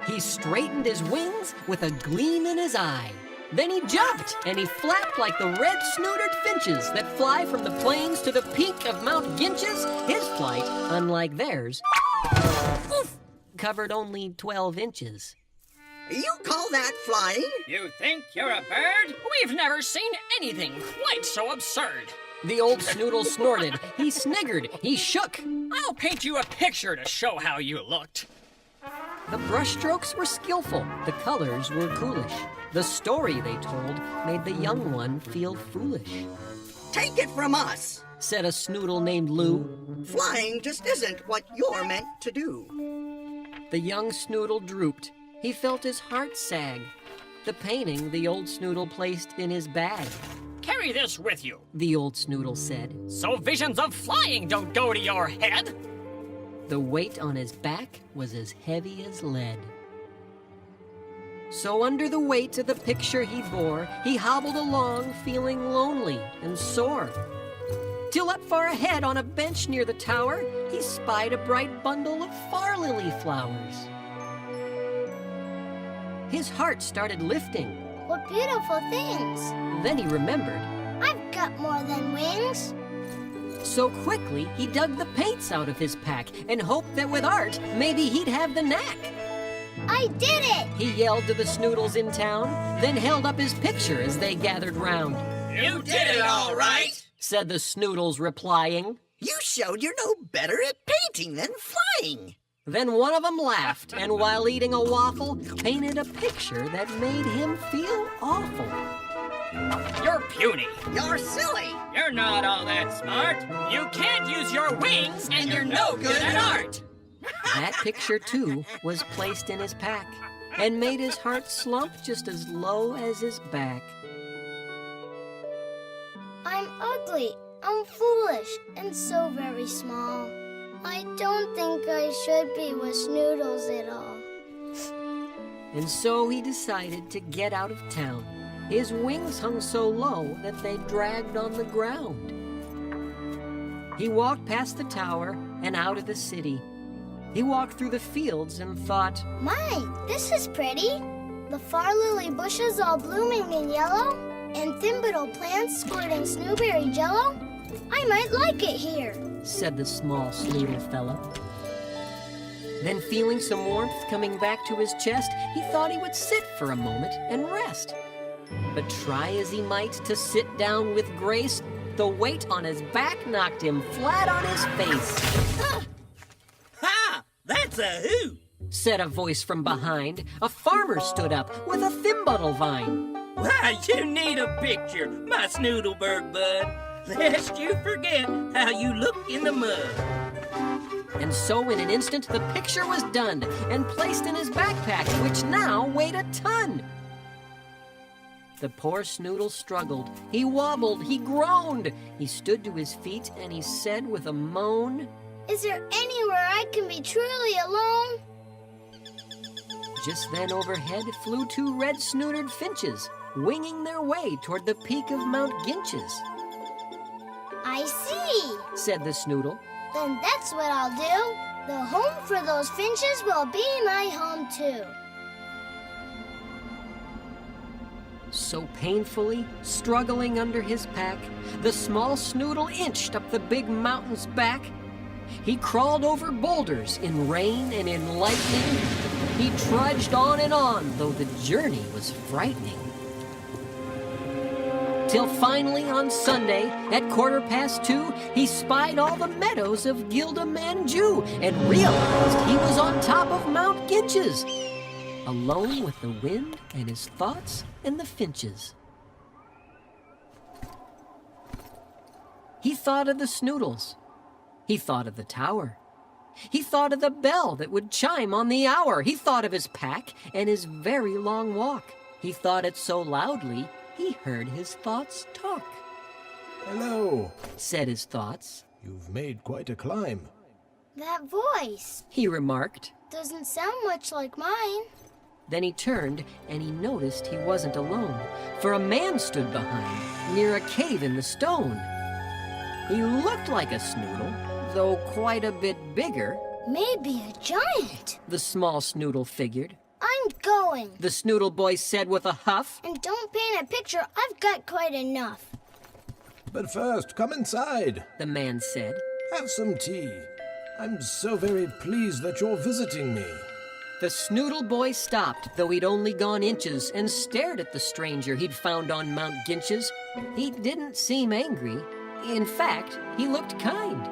He straightened his wings with a gleam in his eye. Then he jumped, and he flapped like the red-snootered finches that fly from the plains to the peak of Mount Ginches. His flight, unlike theirs, covered only 12 inches. You call that flying? You think you're a bird? We've never seen anything quite so absurd. The old snoodle snorted, he sniggered, he shook. I'll paint you a picture to show how you looked. The brushstrokes were skillful, the colors were coolish. The story they told made the young one feel foolish. Take it from us, said a snoodle named Lou. Flying just isn't what you're meant to do. The young snoodle drooped. He felt his heart sag. The painting the old snoodle placed in his bag. Carry this with you, the old snoodle said, so visions of flying don't go to your head. The weight on his back was as heavy as lead. So under the weight of the picture he bore, he hobbled along feeling lonely and sore. Till up far ahead on a bench near the tower, he spied a bright bundle of far lily flowers. His heart started lifting. What beautiful things. Then he remembered. I've got more than wings. So quickly, he dug the paints out of his pack and hoped that with art, maybe he'd have the knack. I did it! He yelled to the snoodles in town, then held up his picture as they gathered round. You did it all right, said the snoodles replying. You showed you're no better at painting than flying. Then one of them laughed, and while eating a waffle, painted a picture that made him feel awful. You're puny. You're silly. You're not all that smart. You can't use your wings, and you're no good at art. That picture, too, was placed in his pack and made his heart slump just as low as his back. I'm ugly, I'm foolish, and so very small. I don't think I should be with Snoodles at all. And so he decided to get out of town. His wings hung so low that they dragged on the ground. He walked past the tower and out of the city. He walked through the fields and thought, My, this is pretty. The far lily bushes all blooming in yellow, and thimble plants squirting snowberry jello. I might like it here, said the small snoodle fellow. Then feeling some warmth coming back to his chest, he thought he would sit for a moment and rest. But try as he might to sit down with grace, the weight on his back knocked him flat on his face. Ha! That's a hoot, said a voice from behind. A farmer stood up with a thimble vine. Why, you need a picture, my Snoodleberg bud, lest you forget how you look in the mud. And so in an instant, the picture was done and placed in his backpack, which now weighed a ton. The poor Snoodle struggled. He wobbled, he groaned. He stood to his feet and he said with a moan, Is there anywhere I can be truly alone? Just then overhead flew 2 red-snootered finches, winging their way toward the peak of Mount Ginches. I see, said the Snoodle. Then that's what I'll do. The home for those finches will be my home too. So painfully, struggling under his pack, the small Snoodle inched up the big mountain's back. He crawled over boulders in rain and in lightning. He trudged on and on, though the journey was frightening. Till finally on Sunday, at 2:15, he spied all the meadows of Gilda Manju and realized he was on top of Mount Ginches, alone with the wind and his thoughts and the finches. He thought of the Snoodles. He thought of the tower. He thought of the bell that would chime on the hour. He thought of his pack and his very long walk. He thought it so loudly, he heard his thoughts talk. Hello, said his thoughts. You've made quite a climb. That voice, he remarked, doesn't sound much like mine. Then he turned and he noticed he wasn't alone, for a man stood behind, near a cave in the stone. He looked like a Snoodle, though quite a bit bigger. Maybe a giant, the small Snoodle figured. I'm going, the Snoodle boy said with a huff. And don't paint a picture, I've got quite enough. But first, come inside, the man said. Have some tea. I'm so very pleased that you're visiting me. The Snoodle boy stopped, though he'd only gone inches, and stared at the stranger he'd found on Mount Ginches. He didn't seem angry. In fact, he looked kind.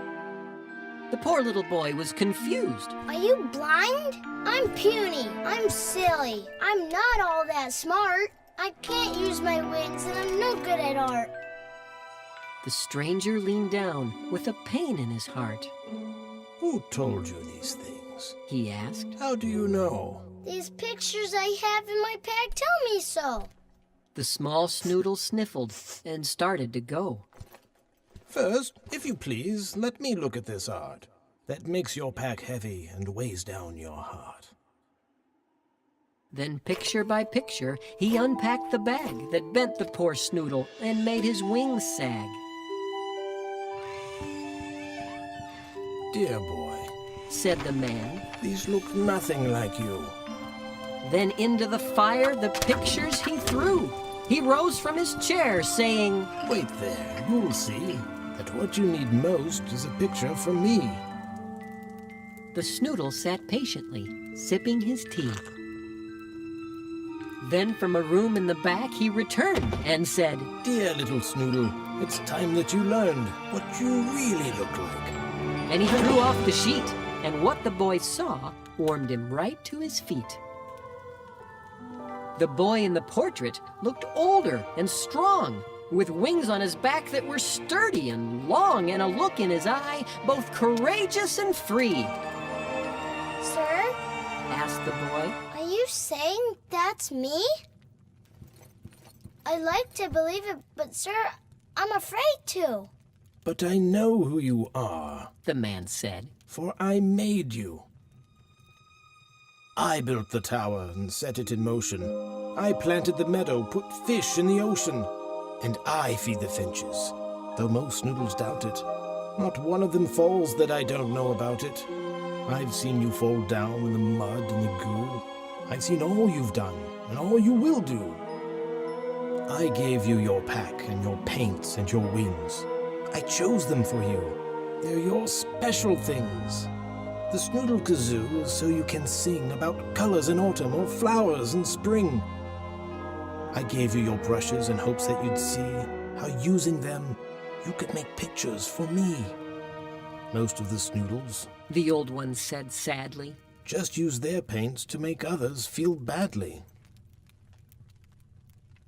The poor little boy was confused. Are you blind? I'm puny. I'm silly. I'm not all that smart. I can't use my wings and I'm no good at art. The stranger leaned down with a pain in his heart. Who told you these things? He asked. How do you know? These pictures I have in my pack tell me so. The small Snoodle sniffled and started to go. First, if you please, let me look at this art. That makes your pack heavy and weighs down your heart. Then, picture by picture, he unpacked the bag that bent the poor Snoodle and made his wings sag. Dear boy, said the man, these look nothing like you. Then into the fire the pictures he threw. He rose from his chair, saying, Wait there, you'll see that what you need most is a picture from me. The Snoodle sat patiently, sipping his tea. Then from a room in the back he returned and said, Dear little Snoodle, it's time that you learned what you really look like. And he threw off the sheet, and what the boy saw warmed him right to his feet. The boy in the portrait looked older and strong, with wings on his back that were sturdy and long, and a look in his eye both courageous and free. Sir? Asked the boy. Are you saying that's me? I like to believe it, but sir, I'm afraid to. But I know who you are, the man said, for I made you. I built the tower and set it in motion. I planted the meadow, put fish in the ocean. And I feed the finches, though most Snoodles doubt it. Not one of them falls that I don't know about it. I've seen you fall down in the mud and the goo. I've seen all you've done and all you will do. I gave you your pack and your paints and your wings. I chose them for you. They're your special things. The Snoodle kazoo is so you can sing about colors in autumn or flowers in spring. I gave you your brushes in hopes that you'd see how using them you could make pictures for me. Most of the Snoodles, the old one said sadly, just use their paints to make others feel badly.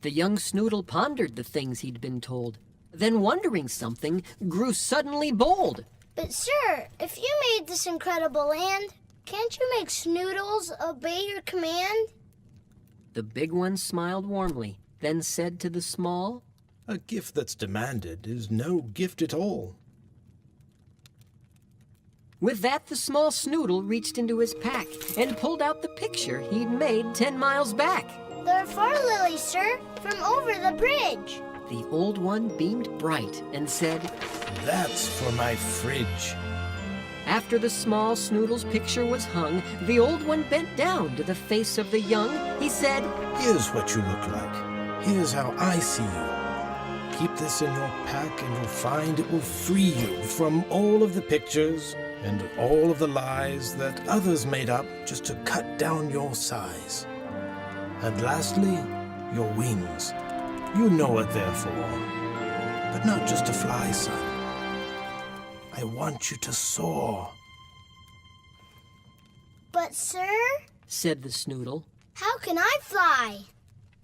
The young Snoodle pondered the things he'd been told, then wondering something, grew suddenly bold. But sir, if you made this incredible land, can't you make Snoodles obey your command? The big one smiled warmly, then said to the small, A gift that's demanded is no gift at all. With that, the small Snoodle reached into his pack and pulled out the picture he'd made 10 miles back. They're far lilies, sir, from over the bridge. The old one beamed bright and said, That's for my fridge. After the small Snoodle's picture was hung, the old one bent down to the face of the young. He said, Here's what you look like. Here's how I see you. Keep this in your pack and you'll find it will free you from all of the pictures and all of the lies that others made up just to cut down your size. And lastly, your wings. You know what they're for, but not just to fly, son. I want you to soar. But, sir, said the Snoodle, how can I fly?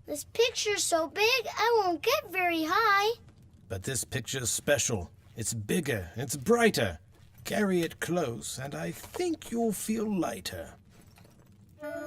This picture's so big, I won't get very high. But this picture's special. It's bigger, it's brighter. Carry it close, and I think you'll feel lighter.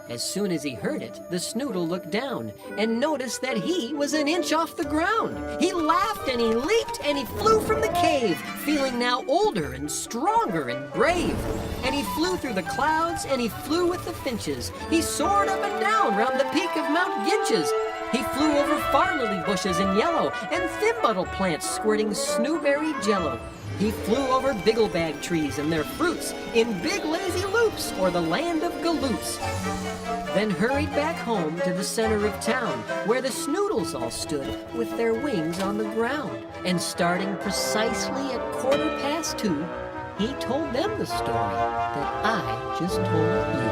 As soon as he heard it, the Snoodle looked down and noticed that he was an inch off the ground. He laughed and he leaped and he flew from the cave, feeling now older and stronger and brave. And he flew through the clouds and he flew with the finches. He soared up and down round the peak of Mount Ginches. He flew over far lily bushes in yellow and thimbuttle plants squirting snowberry jello. He flew over bigglebag trees and their fruits in big lazy loops o'er the land of galoots. Then hurried back home to the center of town, where the Snoodles all stood with their wings on the ground. And starting precisely at 2:15, he told them the story that I just told you.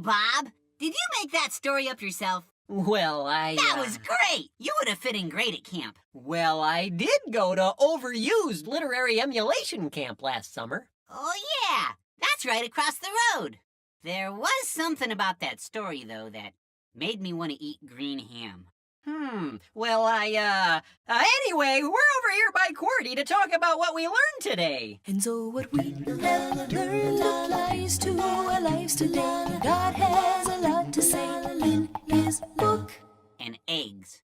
Bob, did you make that story up yourself? Well, That was great! You would have fit in great at camp. Well, I did go to Overused Literary Emulation Camp last summer. Oh, yeah! That's right across the road. There was something about that story, though, that made me want to eat green ham. Well, anyway, we're over here by QWERTY to talk about what we learned today. And so what we have learned applies to our lives today. God has a lot to say in his book. And eggs.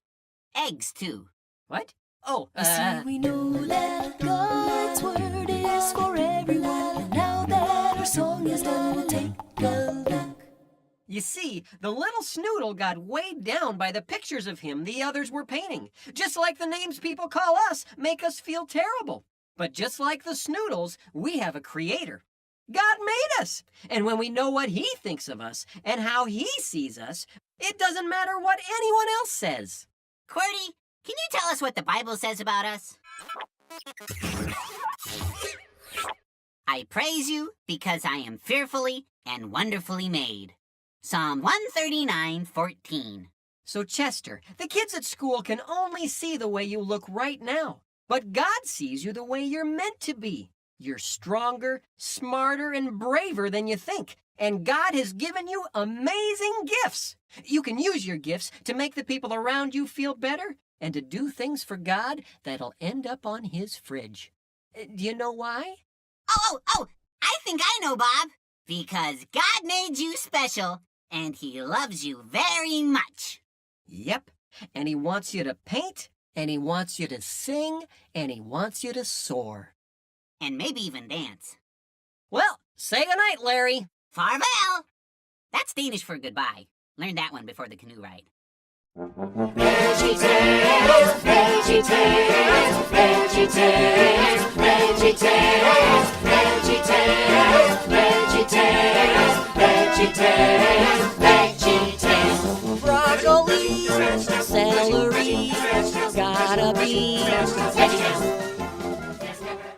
Eggs, too. What? Oh, You see, we know that God's word is for everyone. Now that our song is done, we'll take a look. You see, the little Snoodle got weighed down by the pictures of him the others were painting. Just like the names people call us make us feel terrible. But just like the Snoodles, we have a creator. God made us. And when we know what he thinks of us and how he sees us, it doesn't matter what anyone else says. QWERTY, can you tell us what the Bible says about us? I praise you because I am fearfully and wonderfully made. Psalm 139:14. So, Chester, the kids at school can only see the way you look right now. But God sees you the way you're meant to be. You're stronger, smarter, and braver than you think. And God has given you amazing gifts. You can use your gifts to make the people around you feel better and to do things for God that'll end up on his fridge. Do you know why? Oh, I think I know, Bob. Because God made you special, and he loves you very much. Yep, and he wants you to paint, and he wants you to sing, and he wants you to soar. And maybe even dance. Well, say goodnight, Larry. Farewell! That's Danish for goodbye. Learned that one before the canoe ride. VeggieTales, VeggieTales, VeggieTales, VeggieTales, VeggieTales, VeggieTales, VeggieTales, VeggieTales. Broccoli, celery, gotta be